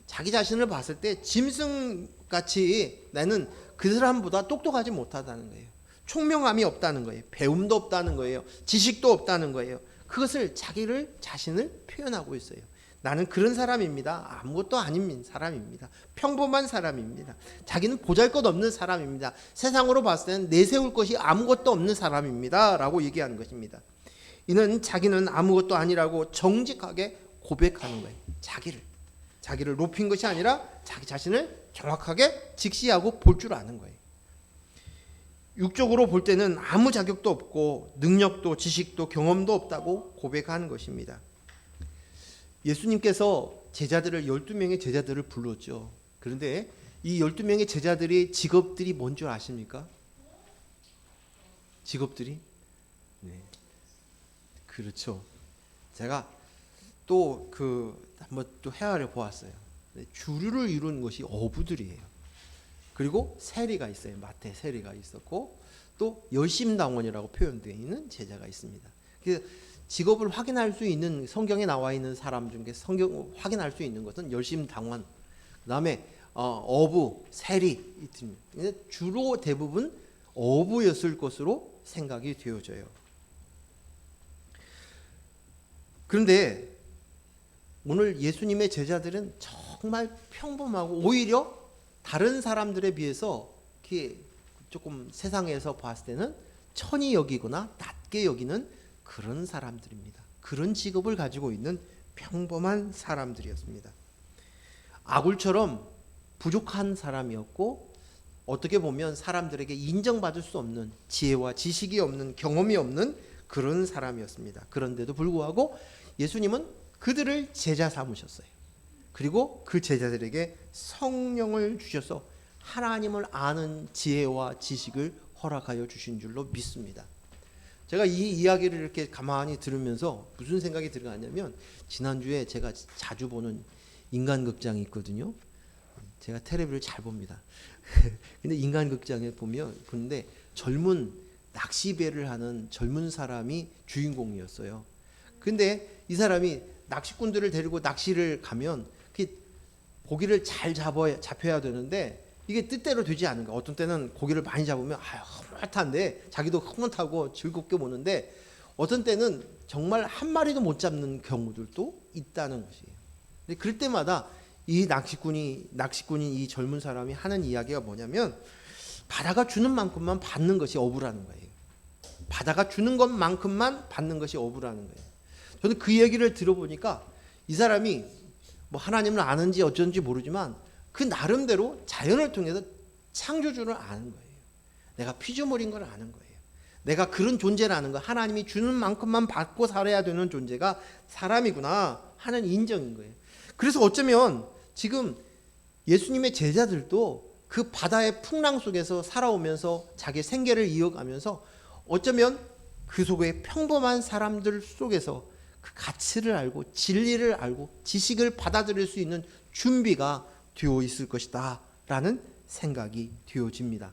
자기 자신을 봤을 때 짐승같이 나는 그 사람보다 똑똑하지 못하다는 거예요. 총명함이 없다는 거예요. 배움도 없다는 거예요. 지식도 없다는 거예요. 그것을 자신을 표현하고 있어요. 나는 그런 사람입니다. 아무것도 아닌 사람입니다. 평범한 사람입니다. 자기는 보잘것없는 사람입니다. 세상으로 봤을 때는 내세울 것이 아무것도 없는 사람입니다. 라고 얘기하는 것입니다. 이는 자기는 아무것도 아니라고 정직하게 고백하는 거예요. 자기를 높인 것이 아니라 자기 자신을 정확하게 직시하고 볼 줄 아는 거예요. 육적으로 볼 때는 아무 자격도 없고 능력도 지식도 경험도 없다고 고백하는 것입니다. 예수님께서 12명의 제자들을 불렀죠. 그런데 이 12명의 제자들의 직업들이 뭔 줄 아십니까? 직업들이? 네. 그렇죠. 제가 또 한번 또 헤아려 보았어요. 주류를 이루는 것이 어부들이에요. 그리고 세리가 있어요. 마태 세리가 있었고 또 열심당원이라고 표현되어 있는 제자가 있습니다. 직업을 확인할 수 있는 성경에 나와 있는 사람 중에 성경 확인할 수 있는 것은 열심당원, 그다음에 어부, 세리 있습니다. 주로 대부분 어부였을 것으로 생각이 되어져요. 그런데 오늘 예수님의 제자들은 정말 평범하고 오히려 다른 사람들에 비해서 조금 세상에서 봤을 때는 천히 여기거나 낮게 여기는 그런 사람들입니다. 그런 직업을 가지고 있는 평범한 사람들이었습니다. 아굴처럼 부족한 사람이었고 어떻게 보면 사람들에게 인정받을 수 없는 지혜와 지식이 없는 경험이 없는 그런 사람이었습니다. 그런데도 불구하고 예수님은 그들을 제자 삼으셨어요. 그리고 그 제자들에게 성령을 주셔서 하나님을 아는 지혜와 지식을 허락하여 주신 줄로 믿습니다. 제가 이 이야기를 이렇게 가만히 들으면서 무슨 생각이 들어갔냐면 지난주에 제가 자주 보는 인간극장이 있거든요. 제가 텔레비를 잘 봅니다. 근데 인간극장에 보는데 젊은 낚시배를 하는 젊은 사람이 주인공이었어요. 근데 이 사람이 낚시꾼들을 데리고 낚시를 가면 고기를 잘 잡혀야 되는데 이게 뜻대로 되지 않은 거야. 어떤 때는 고기를 많이 잡으면 흐뭇한데 자기도 흐뭇하고 즐겁게 보는데 어떤 때는 정말 한 마리도 못 잡는 경우들도 있다는 것이에요. 근데 그럴 때마다 이 낚시꾼인 이 젊은 사람이 하는 이야기가 뭐냐면 바다가 주는 만큼만 받는 것이 어부라는 거예요. 바다가 주는 것만큼만 받는 것이 어부라는 거예요. 저는 그 얘기를 들어보니까 이 사람이 뭐 하나님을 아는지 어쩐지 모르지만 그 나름대로 자연을 통해서 창조주를 아는 거예요. 내가 피조물인 걸 아는 거예요. 내가 그런 존재라는 거, 하나님이 주는 만큼만 받고 살아야 되는 존재가 사람이구나 하는 인정인 거예요. 그래서 어쩌면 지금 예수님의 제자들도 그 바다의 풍랑 속에서 살아오면서 자기 생계를 이어가면서 어쩌면 그 속에 평범한 사람들 속에서 그 가치를 알고 진리를 알고 지식을 받아들일 수 있는 준비가 되어 있을 것이다 라는 생각이 되어집니다.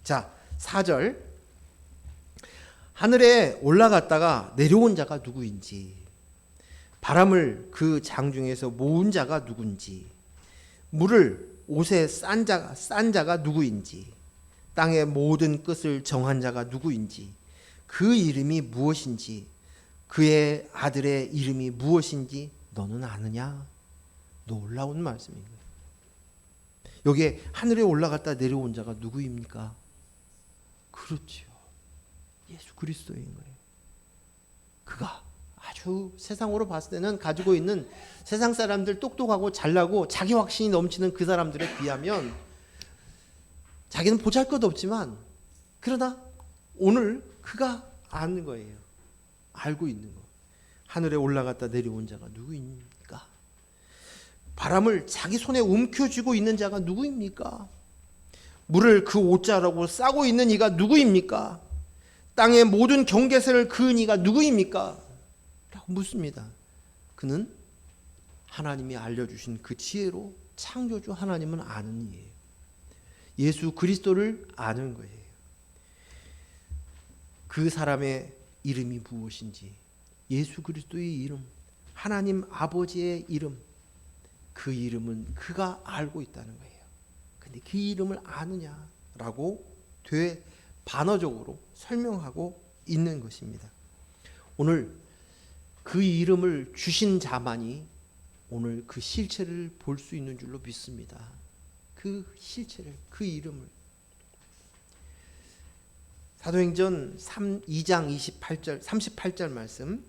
자, 4절 하늘에 올라갔다가 내려온 자가 누구인지, 바람을 그 장중에서 모은 자가 누군지, 물을 옷에 싼 자가 누구인지, 땅의 모든 끝을 정한 자가 누구인지, 그 이름이 무엇인지, 그의 아들의 이름이 무엇인지 너는 아느냐? 놀라운 말씀인 거예요. 여기에 하늘에 올라갔다 내려온 자가 누구입니까? 그렇죠. 예수 그리스도인 거예요. 그가 아주 세상으로 봤을 때는 가지고 있는 세상 사람들 똑똑하고 잘나고 자기 확신이 넘치는 그 사람들에 비하면 자기는 보잘것 없지만 그러나 오늘 그가 아는 거예요. 알고 있는 거. 하늘에 올라갔다 내려온 자가 누구입니까? 바람을 자기 손에 움켜쥐고 있는 자가 누구입니까? 물을 그 옷자락으로 싸고 있는 이가 누구입니까? 땅의 모든 경계선을 그은 이가 누구입니까? 라고 묻습니다. 그는 하나님이 알려주신 그 지혜로 창조주 하나님은 아는 이예요. 예수 그리스도를 아는 거예요. 그 사람의 이름이 무엇인지, 예수 그리스도의 이름, 하나님 아버지의 이름, 그 이름은 그가 알고 있다는 거예요. 근데 그 이름을 아느냐라고 반어적으로 설명하고 있는 것입니다. 오늘 그 이름을 주신 자만이 오늘 그 실체를 볼 수 있는 줄로 믿습니다. 그 실체를, 그 이름을. 사도행전 2장 38절 말씀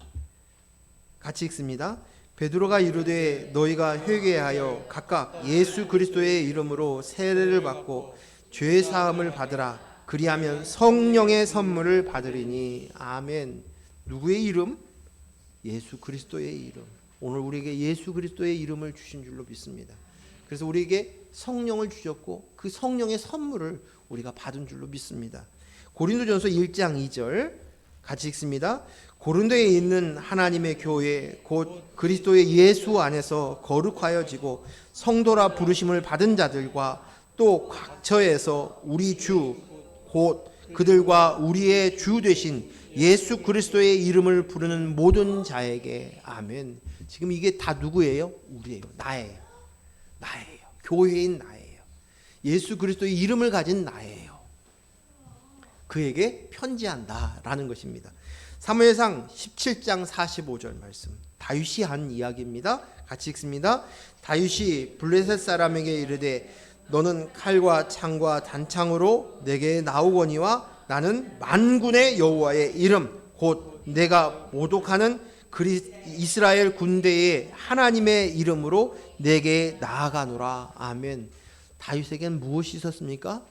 같이 읽습니다. 베드로가 이르되 너희가 회개하여 각각 예수 그리스도의 이름으로 세례를 받고 죄 사함을 받으라. 그리하면 성령의 선물을 받으리니. 아멘. 누구의 이름? 예수 그리스도의 이름. 오늘 우리에게 예수 그리스도의 이름을 주신 줄로 믿습니다. 그래서 우리에게 성령을 주셨고 그 성령의 선물을 우리가 받은 줄로 믿습니다. 고린도전서 1장 2절 같이 읽습니다. 고린도에 있는 하나님의 교회 곧 그리스도의 예수 안에서 거룩하여지고 성도라 부르심을 받은 자들과 또 각처에서 우리 주 곧 그들과 우리의 주 되신 예수 그리스도의 이름을 부르는 모든 자에게. 아멘. 지금 이게 다 누구예요? 우리예요. 나예요. 교회인 나예요. 예수 그리스도의 이름을 가진 나예요. 그에게 편지한다라는 것입니다. 사무엘상 17장 45절 말씀, 다윗이 한 이야기입니다. 같이 읽습니다. 다윗이 블레셋 사람에게 이르되 너는 칼과 창과 단창으로 내게 나오거니와 나는 만군의 여호와의 이름 곧 내가 모독하는 이스라엘 군대의 하나님의 이름으로 내게 나아가노라. 아멘. 다윗에게는 무엇이 있었습니까?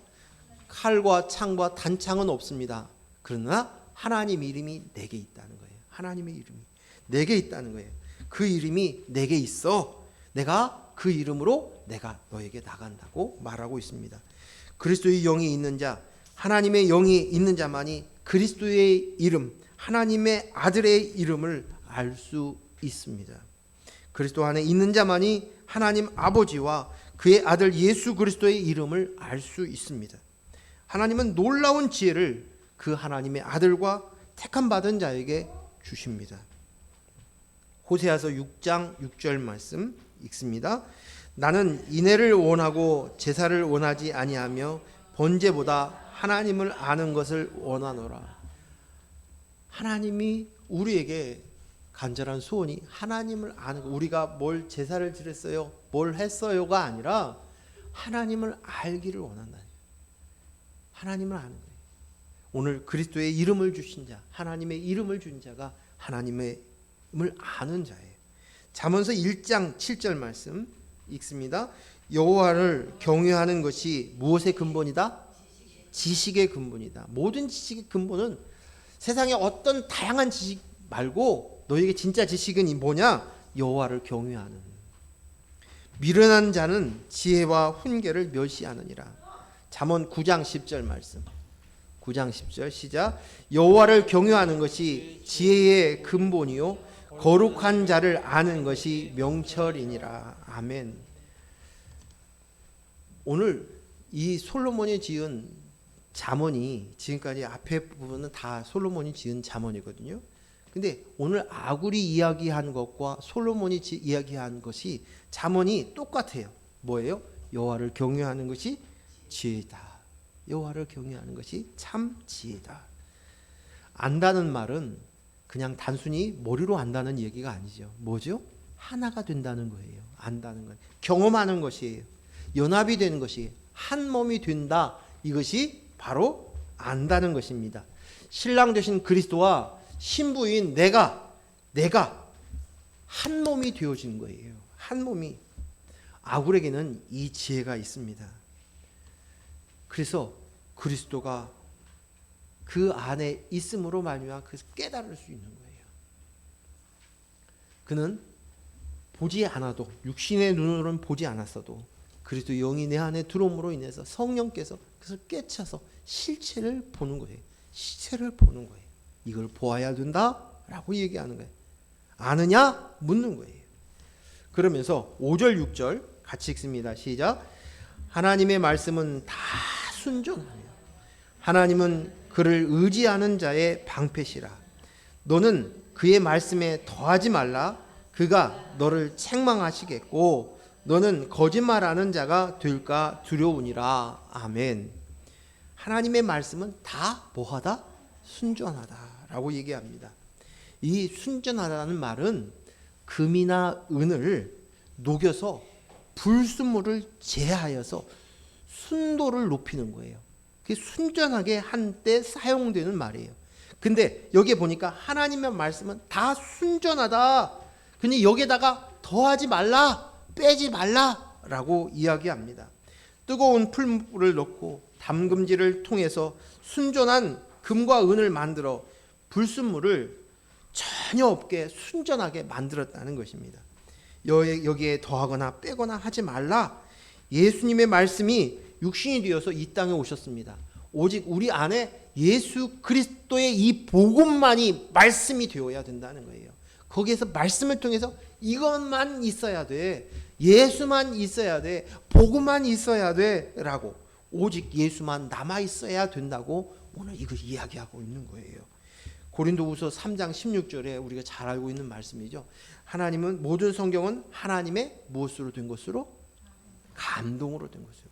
칼과 창과 단창은 없습니다. 그러나 하나님 이름이 내게 있다는 거예요. 하나님의 이름이 내게 있다는 거예요. 그 이름이 내게 있어. 내가 그 이름으로 내가 너에게 나간다고 말하고 있습니다. 그리스도의 영이 있는 자, 하나님의 영이 있는 자만이 그리스도의 이름, 하나님의 아들의 이름을 알 수 있습니다. 그리스도 안에 있는 자만이 하나님 아버지와 그의 아들 예수 그리스도의 이름을 알 수 있습니다. 하나님은 놀라운 지혜를 그 하나님의 아들과 택함 받은 자에게 주십니다. 호세아서 6장 6절 말씀 읽습니다. 나는 인애를 원하고 제사를 원하지 아니하며 번제보다 하나님을 아는 것을 원하노라. 하나님이 우리에게 간절한 소원이 하나님을 아는 거. 우리가 뭘 제사를 드렸어요, 뭘 했어요가 아니라 하나님을 알기를 원한다. 하나님을 아는 거예요. 오늘 그리스도의 이름을 주신 자, 하나님의 이름을 준 자가 하나님의 이름을 아는 자예요. 잠언서 1장 7절 말씀 읽습니다. 여호와를 경외하는 것이 무엇의 근본이다? 지식의 근본이다. 모든 지식의 근본은 세상의 어떤 다양한 지식 말고 너에게 진짜 지식은 뭐냐? 여호와를 경외하는. 미련한 자는 지혜와 훈계를 멸시하느니라. 잠언 9장 10절 말씀. 9장 10절 시작. 여호와를 경외하는 것이 지혜의 근본이요 거룩한 자를 아는 것이 명철이니라. 아멘. 오늘 이 솔로몬이 지은 잠언이 지금까지 앞에 부분은 다 솔로몬이 지은 잠언이거든요. 근데 오늘 아굴이 이야기한 것과 솔로몬이 이야기한 것이 잠언이 똑같아요. 뭐예요? 여호와를 경외하는 것이 지혜다. 여호와를 경외하는 것이 참 지혜다. 안다는 말은 그냥 단순히 머리로 안다는 얘기가 아니죠. 뭐죠? 하나가 된다는 거예요. 안다는 건 경험하는 것이에요. 연합이 되는 것이 한 몸이 된다. 이것이 바로 안다는 것입니다. 신랑 되신 그리스도와 신부인 내가 한 몸이 되어진 거예요. 한 몸이. 아굴에게는 이 지혜가 있습니다. 그래서 그리스도가 그 안에 있음으로 말미암아 그래서 깨달을 수 있는 거예요. 그는 보지 않아도, 육신의 눈으로는 보지 않았어도 그리스도 영이 내 안에 들어옴으로 인해서 성령께서 그것을 깨쳐서 실체를 보는 거예요. 시체를 보는 거예요. 이걸 보아야 된다라고 얘기하는 거예요. 아느냐? 묻는 거예요. 그러면서 5절 6절 같이 읽습니다. 시작. 하나님의 말씀은 다 순종하며 하나님은 그를 의지하는 자의 방패시라. 너는 그의 말씀에 더하지 말라. 그가 너를 책망하시겠고 너는 거짓말하는 자가 될까 두려우니라. 아멘. 하나님의 말씀은 다 뭐하다? 순전하다라고 얘기합니다. 이 순전하다는 말은 금이나 은을 녹여서 불순물을 제하여서 순도를 높이는 거예요. 그게 순전하게 한때 사용되는 말이에요. 근데 여기에 보니까 하나님의 말씀은 다 순전하다. 근데 여기에다가 더하지 말라, 빼지 말라라고 이야기합니다. 뜨거운 풀물을 넣고 담금질을 통해서 순전한 금과 은을 만들어 불순물을 전혀 없게 순전하게 만들었다는 것입니다. 여기에 더하거나 빼거나 하지 말라. 예수님의 말씀이 육신이 되어서 이 땅에 오셨습니다. 오직 우리 안에 예수 그리스도의 이 복음만이 말씀이 되어야 된다는 거예요. 거기에서 말씀을 통해서 이것만 있어야 돼. 예수만 있어야 돼. 복음만 있어야 돼. 라고 오직 예수만 남아 있어야 된다고 오늘 이걸 이야기하고 있는 거예요. 고린도후서 3장 16절에 우리가 잘 알고 있는 말씀이죠. 하나님은 모든 성경은 하나님의 무엇으로 된 것으로? 감동으로 된 것으로.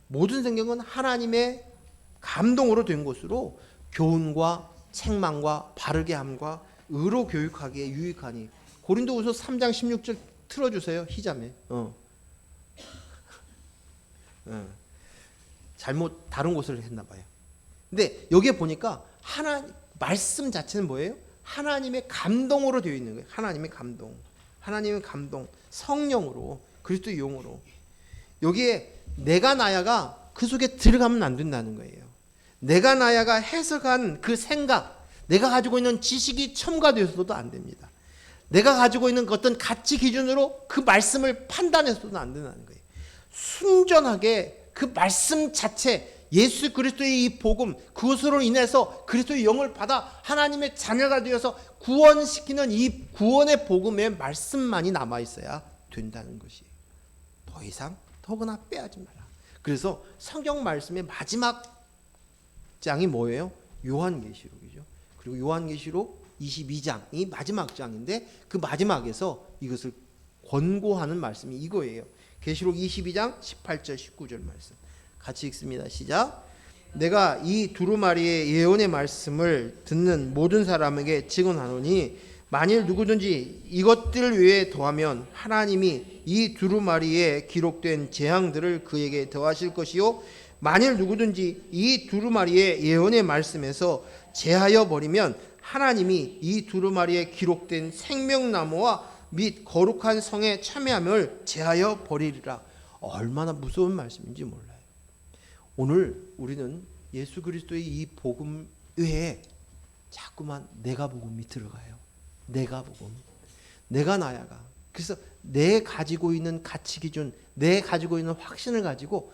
모든 성경은 하나님의 감동으로 된 것으로 교훈과 책망과 바르게 함과 의로 교육하기에 유익하니. 고린도후서 3장 16절 틀어주세요. 희자매. 잘못 다른 곳을 했나 봐요. 근데 여기에 보니까 말씀 자체는 뭐예요? 하나님의 감동으로 되어 있는 거예요. 하나님의 감동. 하나님의 감동. 성령으로, 그리스도의 용으로. 여기에 내가 나야가 그 속에 들어가면 안 된다는 거예요. 내가 나야가 해석한 그 생각, 내가 가지고 있는 지식이 첨가되어서도 안 됩니다. 내가 가지고 있는 어떤 가치 기준으로 그 말씀을 판단해서도 안 된다는 거예요. 순전하게 그 말씀 자체, 예수 그리스도의 이 복음, 그것으로 인해서 그리스도의 영을 받아 하나님의 자녀가 되어서 구원시키는 이 구원의 복음의 말씀만이 남아있어야 된다는 것이. 더 이상 더거나 빼하지 마라. 그래서 성경 말씀의 마지막 장이 뭐예요? 요한계시록이죠. 그리고 요한계시록 22장이 마지막 장인데 그 마지막에서 이것을 권고하는 말씀이 이거예요. 계시록 22장 18절 19절 말씀 같이 읽습니다. 시작. 내가 이 두루마리의 예언의 말씀을 듣는 모든 사람에게 증언하노니 만일 누구든지 이것들 외에 더하면 하나님이 이 두루마리에 기록된 재앙들을 그에게 더하실 것이요 만일 누구든지 이 두루마리의 예언의 말씀에서 제하여 버리면 하나님이 이 두루마리에 기록된 생명나무와 및 거룩한 성의 참여함을 제하여 버리리라. 얼마나 무서운 말씀인지 몰라요. 오늘 우리는 예수 그리스도의 이 복음 외에 자꾸만 내가 복음이 들어가요. 내가 복음. 내가 나야가. 그래서 내 가지고 있는 가치 기준, 내 가지고 있는 확신을 가지고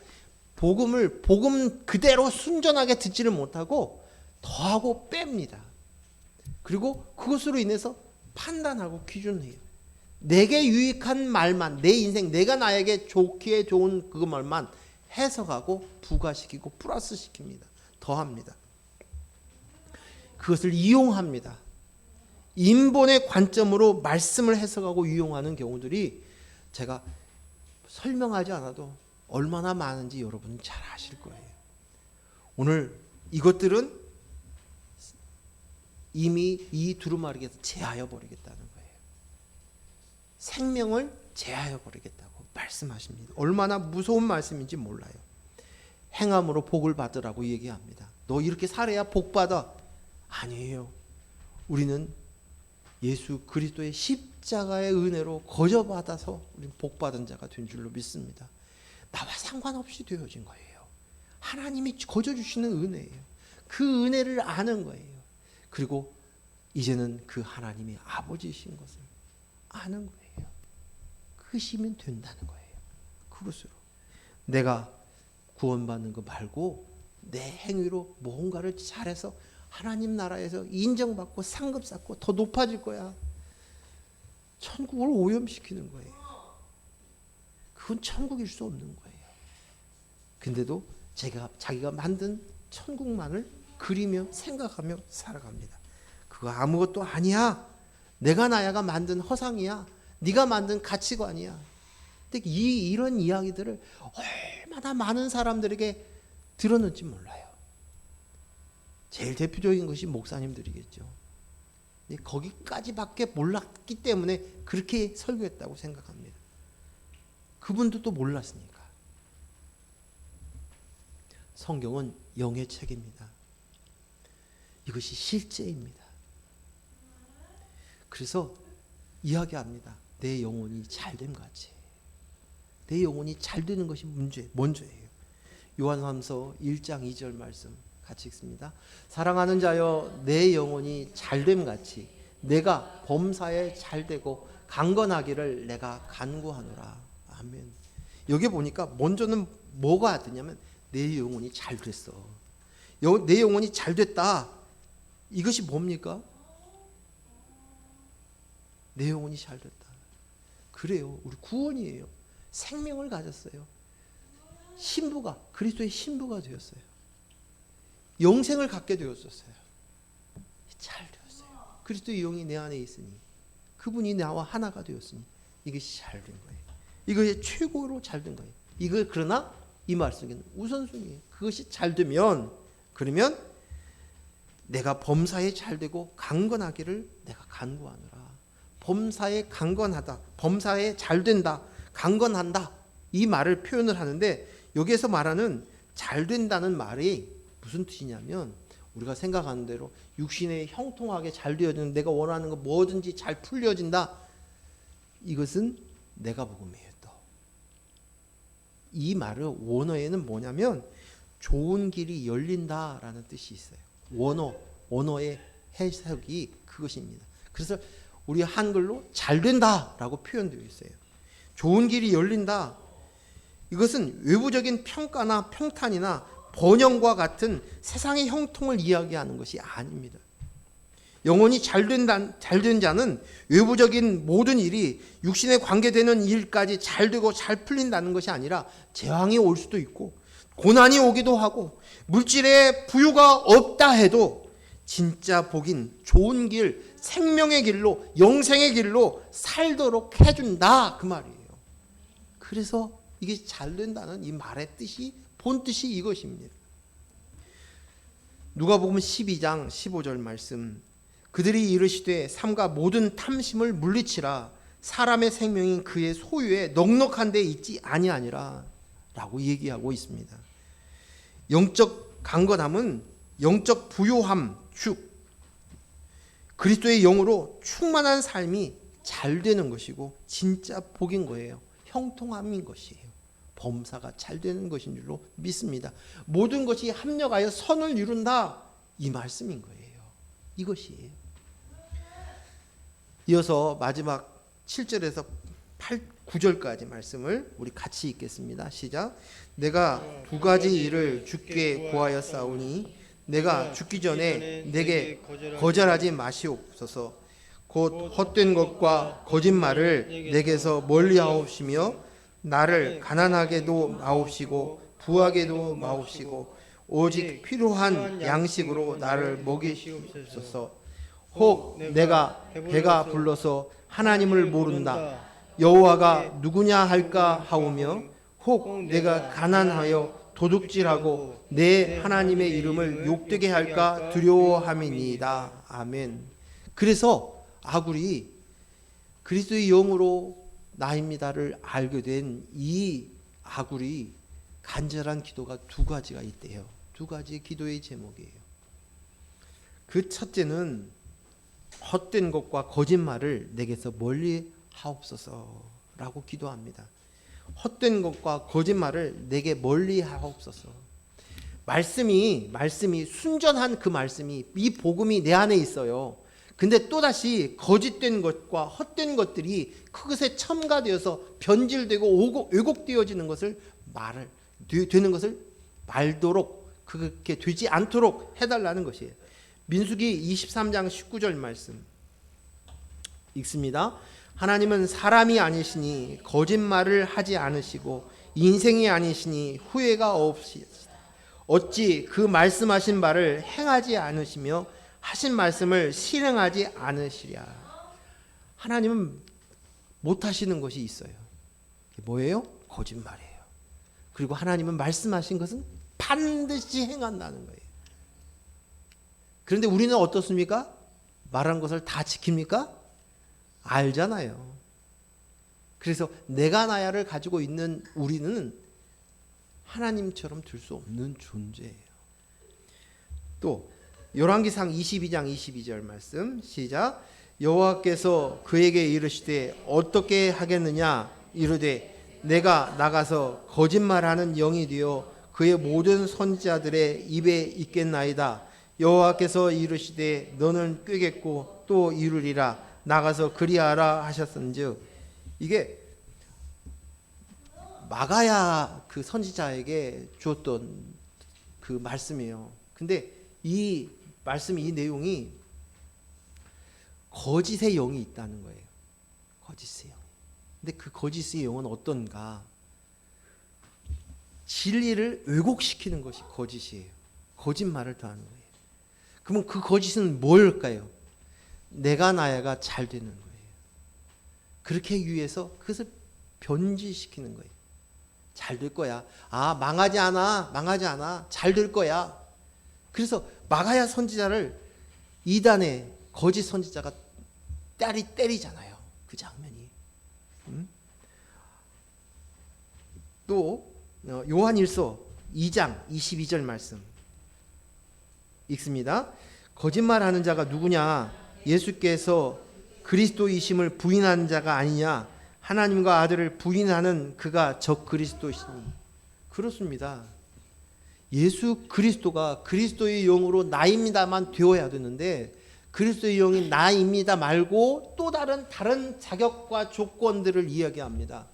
복음 그대로 순전하게 듣지를 못하고 더하고 뺍니다. 그리고 그것으로 인해서 판단하고 기준해요. 내게 유익한 말만, 내 인생, 내가 나에게 좋기에 좋은 그 말만 해석하고 부가시키고 플러스 시킵니다. 더합니다. 그것을 이용합니다. 인본의 관점으로 말씀을 해석하고 이용하는 경우들이 제가 설명하지 않아도 얼마나 많은지 여러분 잘 아실 거예요. 오늘 이것들은 이미 이 두루마리에서 제하여 버리겠다는 거예요. 생명을 제하여 버리겠다고 말씀하십니다. 얼마나 무서운 말씀인지 몰라요. 행함으로 복을 받으라고 얘기합니다. 너 이렇게 살아야 복 받아. 아니에요. 우리는 예수 그리스도의 십자가의 은혜로 거저받아서 우리는 복 받은 자가 된 줄로 믿습니다. 나와 상관없이 되어진 거예요. 하나님이 거저 주시는 은혜예요. 그 은혜를 아는 거예요. 그리고 이제는 그 하나님이 아버지이신 것을 아는 거예요. 그시면 된다는 거예요. 그것으로 내가 구원받는 거 말고 내 행위로 뭔가를 잘해서 하나님 나라에서 인정받고 상급 쌓고 더 높아질 거야. 천국을 오염시키는 거예요. 그건 천국일 수 없는 거예요. 근데도 자기가 만든 천국만을 그리며 생각하며 살아갑니다. 그거 아무것도 아니야. 내가 나야가 만든 허상이야. 네가 만든 가치관이야. 근데 이런 이야기들을 얼마나 많은 사람들에게 들었는지 몰라요. 제일 대표적인 것이 목사님들이겠죠. 거기까지밖에 몰랐기 때문에 그렇게 설교했다고 생각합니다. 그분도 또 몰랐으니까. 성경은 영의 책입니다. 이것이 실제입니다. 그래서 이야기합니다. 내 영혼이 잘됨 같이. 내 영혼이 잘 되는 것이 먼저예요. 요한삼서 1장 2절 말씀 같이 읽습니다. 사랑하는 자여, 내 영혼이 잘됨 같이 내가 범사에 잘되고 강건하기를 내가 간구하노라. 아멘. 여기 보니까 먼저는 뭐가 되냐면 내 영혼이 잘 됐어. 내 영혼이 잘 됐다. 이것이 뭡니까? 내 영혼이 잘 됐다. 그래요. 우리 구원이에요. 생명을 가졌어요. 신부가, 그리스도의 신부가 되었어요. 영생을 갖게 되었었어요. 잘 되었어요. 그리스도의 영이 내 안에 있으니, 그분이 나와 하나가 되었으니 이것이 잘 된 거예요. 이것이 최고로 잘 된 거예요. 그러나 이 말씀은 우선순위예요. 그것이 잘 되면, 그러면 내가 범사에 잘 되고 강건하기를 내가 간구하노라. 범사에 강건하다, 범사에 잘 된다, 강건한다, 이 말을 표현을 하는데, 여기에서 말하는 잘 된다는 말이 무슨 뜻이냐면, 우리가 생각하는 대로 육신에 형통하게 잘 되어지는, 내가 원하는 거 뭐든지 잘 풀려진다, 이것은 내가 복음이에요. 또 이 말의 원어에는 뭐냐면 좋은 길이 열린다라는 뜻이 있어요. 원어의 해석이 그것입니다. 그래서 우리 한글로 잘 된다라고 표현되어 있어요. 좋은 길이 열린다. 이것은 외부적인 평가나 평탄이나 번영과 같은 세상의 형통을 이야기하는 것이 아닙니다. 영혼이 잘 된 자는 외부적인 모든 일이 육신에 관계되는 일까지 잘 되고 잘 풀린다는 것이 아니라 재앙이 올 수도 있고 고난이 오기도 하고 물질의 부유가 없다 해도 진짜 복인 좋은 길, 생명의 길로, 영생의 길로 살도록 해준다, 그 말이에요. 그래서 이게 잘 된다는 이 말의 뜻이, 본뜻이 이것입니다. 누가복음 12장 15절 말씀, 그들이 이르시되 삼가 모든 탐심을 물리치라, 사람의 생명이 그의 소유에 넉넉한 데 있지 아니하니라 라고 얘기하고 있습니다. 영적 강건함은 영적 부요함, 즉 그리스도의 영으로 충만한 삶이 잘 되는 것이고 진짜 복인 거예요. 형통함인 것이에요. 범사가 잘 되는 것인 줄로 믿습니다. 모든 것이 합력하여 선을 이룬다, 이 말씀인 거예요. 이것이에요. 이어서 마지막 7절에서 9절까지 말씀을 우리 같이 읽겠습니다. 시작. 내가 두 가지 일을 주께 구하였사오니 내가 죽기 전에 내게 거절하지 마시옵소서. 곧 헛된 것과 거짓말을 내게서 멀리하옵시며 나를 가난하게도 마옵시고 부하게도 마옵시고 오직 필요한 양식으로 나를 먹이시옵소서. 혹 내가 배가 불러서 하나님을 모른다, 여호와가 누구냐 할까 하오며, 혹 내가 가난하여 도둑질하고 내 하나님의 이름을 욕되게 할까 두려워함이니이다. 아멘. 그래서 아굴이 그리스도의 영으로 나입니다를 알게 된 이 아굴이 간절한 기도가 두 가지가 있대요. 두 가지의 기도의 제목이에요. 그 첫째는 헛된 것과 거짓말을 내게서 멀리 하옵소서라고 기도합니다. 헛된 것과 거짓말을 내게 멀리 하옵소서. 말씀이 순전한 그 말씀이, 이 복음이 내 안에 있어요. 근데 또다시 거짓된 것과 헛된 것들이 그것에 첨가되어서 변질되고 왜곡되어지는 것을 말도록 그렇게 되지 않도록 해달라는 것이에요. 민수기 23장 19절 말씀 읽습니다. 하나님은 사람이 아니시니 거짓말을 하지 않으시고 인생이 아니시니 후회가 없으시다. 어찌 그 말씀하신 바를 행하지 않으시며 하신 말씀을 실행하지 않으시랴. 하나님은 못하시는 것이 있어요. 뭐예요? 거짓말이에요. 그리고 하나님은 말씀하신 것은 반드시 행한다는 거예요. 그런데 우리는 어떻습니까? 말한 것을 다 지킵니까? 알잖아요. 그래서 내가 나야를 가지고 있는 우리는 하나님처럼 될 수 없는 존재예요. 또 열왕기상 22장 22절 말씀 시작. 여호와께서 그에게 이르시되 어떻게 하겠느냐 이르되 내가 나가서 거짓말하는 영이 되어 그의 모든 선지자들의 입에 있겠나이다. 여호와께서 이르시되 너는 꾀겠고 또 이루리라. 나가서 그리하라 하셨은즉, 이게 마가야 그 선지자에게 주었던 그 말씀이에요. 근데 이 말씀, 이 내용이 거짓의 영이 있다는 거예요. 거짓의 영. 근데 그 거짓의 영은 어떤가? 진리를 왜곡시키는 것이 거짓이에요. 거짓말을 더하는 거예요. 그러면 그 거짓은 뭘까요? 내가 나야가 잘 되는 거예요. 그렇게 하기 위해서 그것을 변질시키는 거예요. 잘 될 거야. 아, 망하지 않아. 망하지 않아. 잘 될 거야. 그래서 마가야 선지자를 이단의 거짓 선지자가 때리잖아요. 그 장면이. 또 요한일서 2장 22절 말씀 읽습니다. 거짓말하는 자가 누구냐? 예수께서 그리스도이심을 부인하는 자가 아니냐? 하나님과 아들을 부인하는 그가 적 그리스도시니. 그렇습니다. 예수 그리스도가 그리스도의 영으로 나입니다만 되어야 되는데, 그리스도의 영이 나입니다 말고 또 다른 자격과 조건들을 이야기합니다.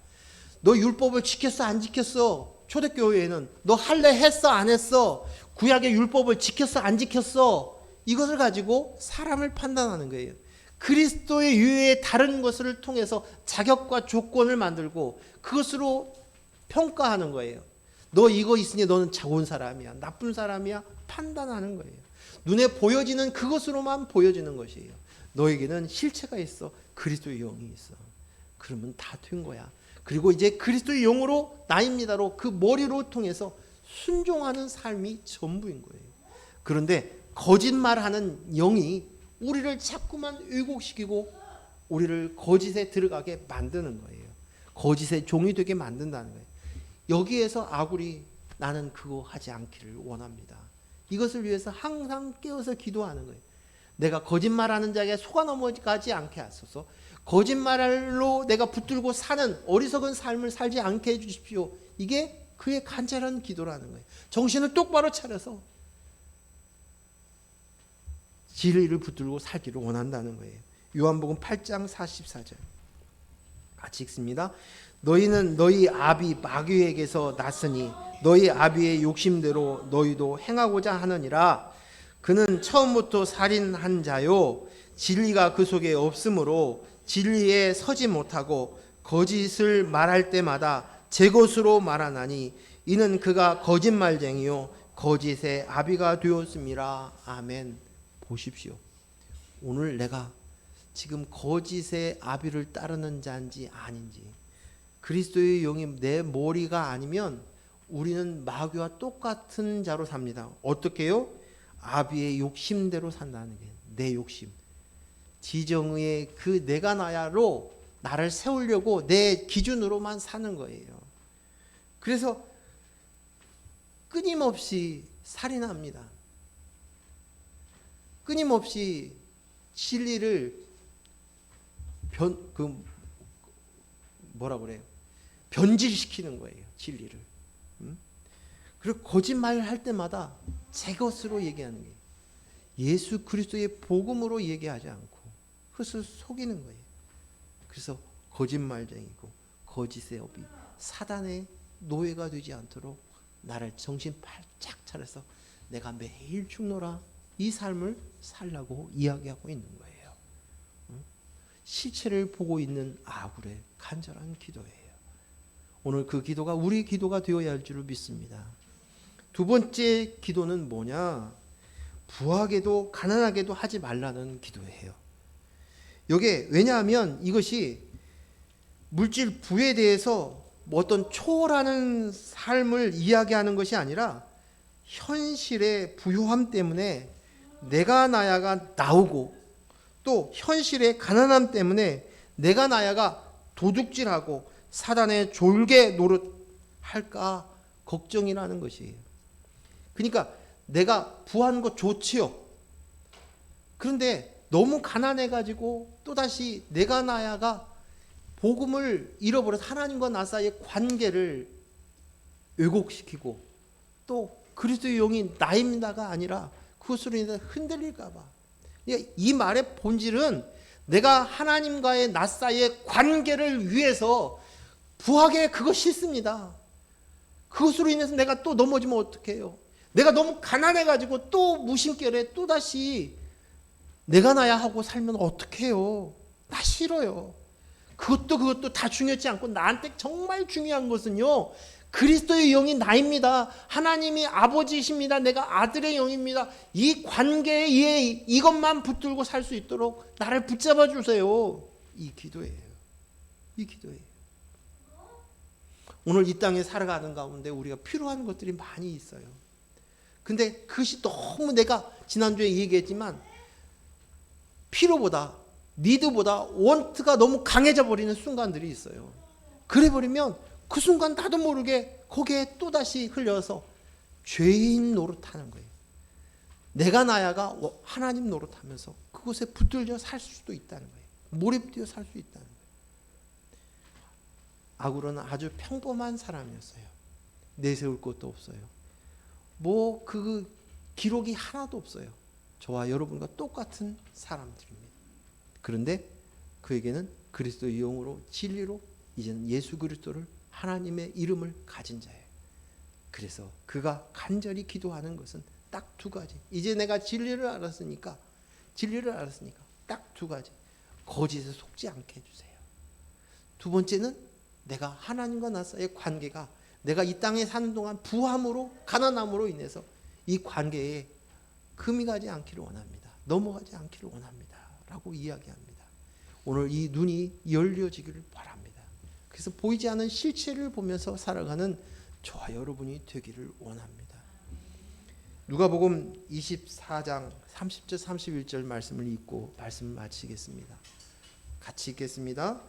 너 율법을 지켰어 안 지켰어? 초대교회에는 너 할례 했어 안 했어? 구약의 율법을 지켰어 안 지켰어? 이것을 가지고 사람을 판단하는 거예요. 그리스도의 유예의 다른 것을 통해서 자격과 조건을 만들고 그것으로 평가하는 거예요. 너 이거 있으니 너는 좋은 사람이야, 나쁜 사람이야, 판단하는 거예요. 눈에 보여지는 그것으로만 보여지는 것이에요. 너에게는 실체가 있어. 그리스도의 영이 있어. 그러면 다 된 거야. 그리고 이제 그리스도의 영으로 나입니다로 그 머리로 통해서 순종하는 삶이 전부인 거예요. 그런데 거짓말하는 영이 우리를 자꾸만 왜곡시키고 우리를 거짓에 들어가게 만드는 거예요. 거짓의 종이 되게 만든다는 거예요. 여기에서 아굴이 나는 그거 하지 않기를 원합니다. 이것을 위해서 항상 깨어서 기도하는 거예요. 내가 거짓말하는 자에게 속아 넘어가지 않게 하소서. 거짓말로 내가 붙들고 사는 어리석은 삶을 살지 않게 해주십시오. 이게 그의 간절한 기도라는 거예요. 정신을 똑바로 차려서 진리를 붙들고 살기를 원한다는 거예요. 요한복음 8장 44절 같이 읽습니다. 너희는 너희 아비 마귀에게서 났으니 너희 아비의 욕심대로 너희도 행하고자 하느니라. 그는 처음부터 살인한 자요 진리가 그 속에 없으므로 진리에 서지 못하고 거짓을 말할 때마다 제 것으로 말하나니 이는 그가 거짓말쟁이요 거짓의 아비가 되었음이라. 아멘. 보십시오. 오늘 내가 지금 거짓의 아비를 따르는 자인지 아닌지, 그리스도의 영이 내 머리가 아니면 우리는 마귀와 똑같은 자로 삽니다. 어떻게요? 아비의 욕심대로 산다는 게 내 욕심. 지정의 그 내가 나야로 나를 세우려고 내 기준으로만 사는 거예요. 그래서 끊임없이 살인합니다. 끊임없이 진리를 변질시키는 거예요. 진리를. 그리고 거짓말을 할 때마다 제 것으로 얘기하는 거예요. 예수 그리스도의 복음으로 얘기하지 않고 그것을 속이는 거예요. 그래서 거짓말쟁이고 거짓의 업이 사단의 노예가 되지 않도록 나를 정신 바짝 차려서 내가 매일 죽노라 이 삶을 살라고 이야기하고 있는 거예요. 실체를 보고 있는 아굴의 간절한 기도예요. 오늘 그 기도가 우리 기도가 되어야 할 줄을 믿습니다. 두 번째 기도는 뭐냐? 부하게도 가난하게도 하지 말라는 기도예요. 이게 왜냐하면 이것이 물질 부에 대해서 뭐 어떤 초월하는 삶을 이야기하는 것이 아니라 현실의 부요함 때문에 내가 나야가 나오고 또 현실의 가난함 때문에 내가 나야가 도둑질하고 사단의 졸개 노릇할까 걱정이라는 것이에요. 그러니까 내가 부한 거 좋지요. 그런데 너무 가난해가지고 또다시 내가 나야가 복음을 잃어버려서 하나님과 나 사이의 관계를 왜곡시키고 또 그리스도의 영이 나입니다가 아니라 그것으로 인해서 흔들릴까 봐. 그러니까 이 말의 본질은 내가 하나님과의 나 사이의 관계를 위해서 부하게 그거 싫습니다. 그것으로 인해서 내가 또 넘어지면 어떡해요? 내가 너무 가난해가지고 또 무심결에 또다시 내가 나야 하고 살면 어떡해요? 나 싫어요. 그것도 다 중요하지 않고 나한테 정말 중요한 것은요, 그리스도의 영이 나입니다. 하나님이 아버지이십니다. 내가 아들의 영입니다. 이 관계에 이것만 붙들고 살 수 있도록 나를 붙잡아 주세요. 이 기도예요. 이 기도예요. 오늘 이 땅에 살아가는 가운데 우리가 필요한 것들이 많이 있어요. 근데 그것이 너무 내가 지난주에 얘기했지만 필요보다 니드보다 원트가 너무 강해져 버리는 순간들이 있어요. 그래 버리면 그 순간 나도 모르게 거기에 또다시 흘려서 죄인 노릇하는 거예요. 내가 나야가 하나님 노릇하면서 그곳에 붙들려 살 수도 있다는 거예요. 몰입되어 살 수 있다는 거예요. 아굴은 아주 평범한 사람이었어요. 내세울 것도 없어요. 뭐 그 기록이 하나도 없어요. 저와 여러분과 똑같은 사람들입니다. 그런데 그에게는 그리스도의 영으로 진리로 이제는 예수 그리스도를 하나님의 이름을 가진 자예요. 그래서 그가 간절히 기도하는 것은 딱 두 가지. 이제 내가 진리를 알았으니까 딱 두 가지. 거짓에 속지 않게 해주세요. 두 번째는 내가 하나님과 나 사이의 관계가 내가 이 땅에 사는 동안 부함으로 가난함으로 인해서 이 관계에 금이 가지 않기를 원합니다. 넘어가지 않기를 원합니다. 라고 이야기합니다. 오늘 이 눈이 열려지기를 바랍니다. 그래서 보이지 않는 실체를 보면서 살아가는 저와 여러분이 되기를 원합니다. 누가복음 24장 30절 31절 말씀을 읽고 말씀을 마치겠습니다. 같이 읽겠습니다.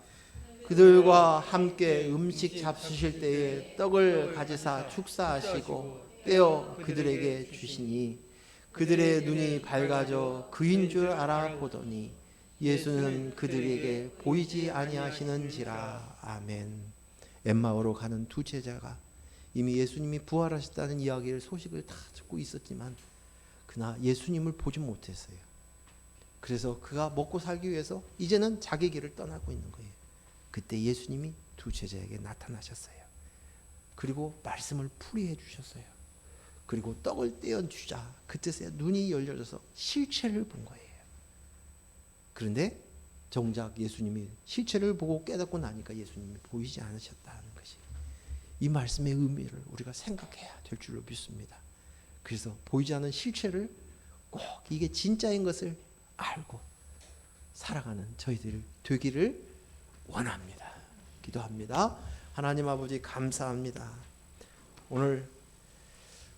그들과 함께 음식 잡수실 때에 떡을 가지사 축사하시고 떼어 그들에게 주시니 그들의 눈이 밝아져 그인 줄 알아보더니 예수는 그들에게 보이지 아니하시는지라. 아멘. 엠마오로 가는 두 제자가 이미 예수님이 부활하셨다는 이야기를 소식을 다 듣고 있었지만 그러나 예수님을 보지 못했어요. 그래서 그가 먹고 살기 위해서 이제는 자기 길을 떠나고 있는 거예요. 그때 예수님이 두 제자에게 나타나셨어요. 그리고 말씀을 풀이해 주셨어요. 그리고 떡을 떼어 주자 그때서야 눈이 열려져서 실체를 본 거예요. 그런데 정작 예수님이 실체를 보고 깨닫고 나니까 예수님이 보이지 않으셨다는 것이 이 말씀의 의미를 우리가 생각해야 될 줄로 믿습니다. 그래서 보이지 않는 실체를 꼭 이게 진짜인 것을 알고 살아가는 저희들 되기를 원합니다. 기도합니다. 하나님 아버지 감사합니다. 오늘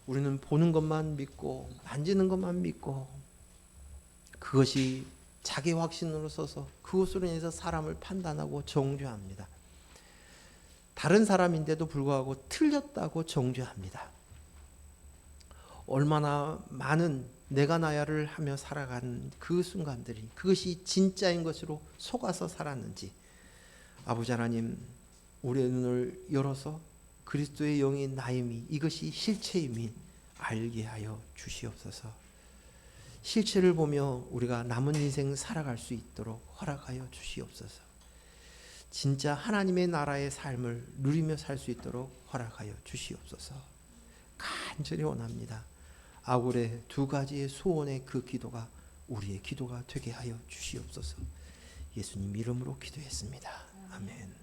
우리는 보는 것만 믿고 만지는 것만 믿고 그것이 자기 확신으로 서서 그것으로 인해서 사람을 판단하고 정죄합니다. 다른 사람인데도 불구하고 틀렸다고 정죄합니다. 얼마나 많은 내가 나야를 하며 살아가는 그 순간들이 그것이 진짜인 것으로 속아서 살았는지 아버지 하나님 우리의 눈을 열어서 그리스도의 영이 나임이 이것이 실체임이 알게 하여 주시옵소서. 실체를 보며 우리가 남은 인생 살아갈 수 있도록 허락하여 주시옵소서. 진짜 하나님의 나라의 삶을 누리며 살 수 있도록 허락하여 주시옵소서. 간절히 원합니다. 아굴의 두 가지의 소원의 그 기도가 우리의 기도가 되게 하여 주시옵소서. 예수님 이름으로 기도했습니다. 아멘.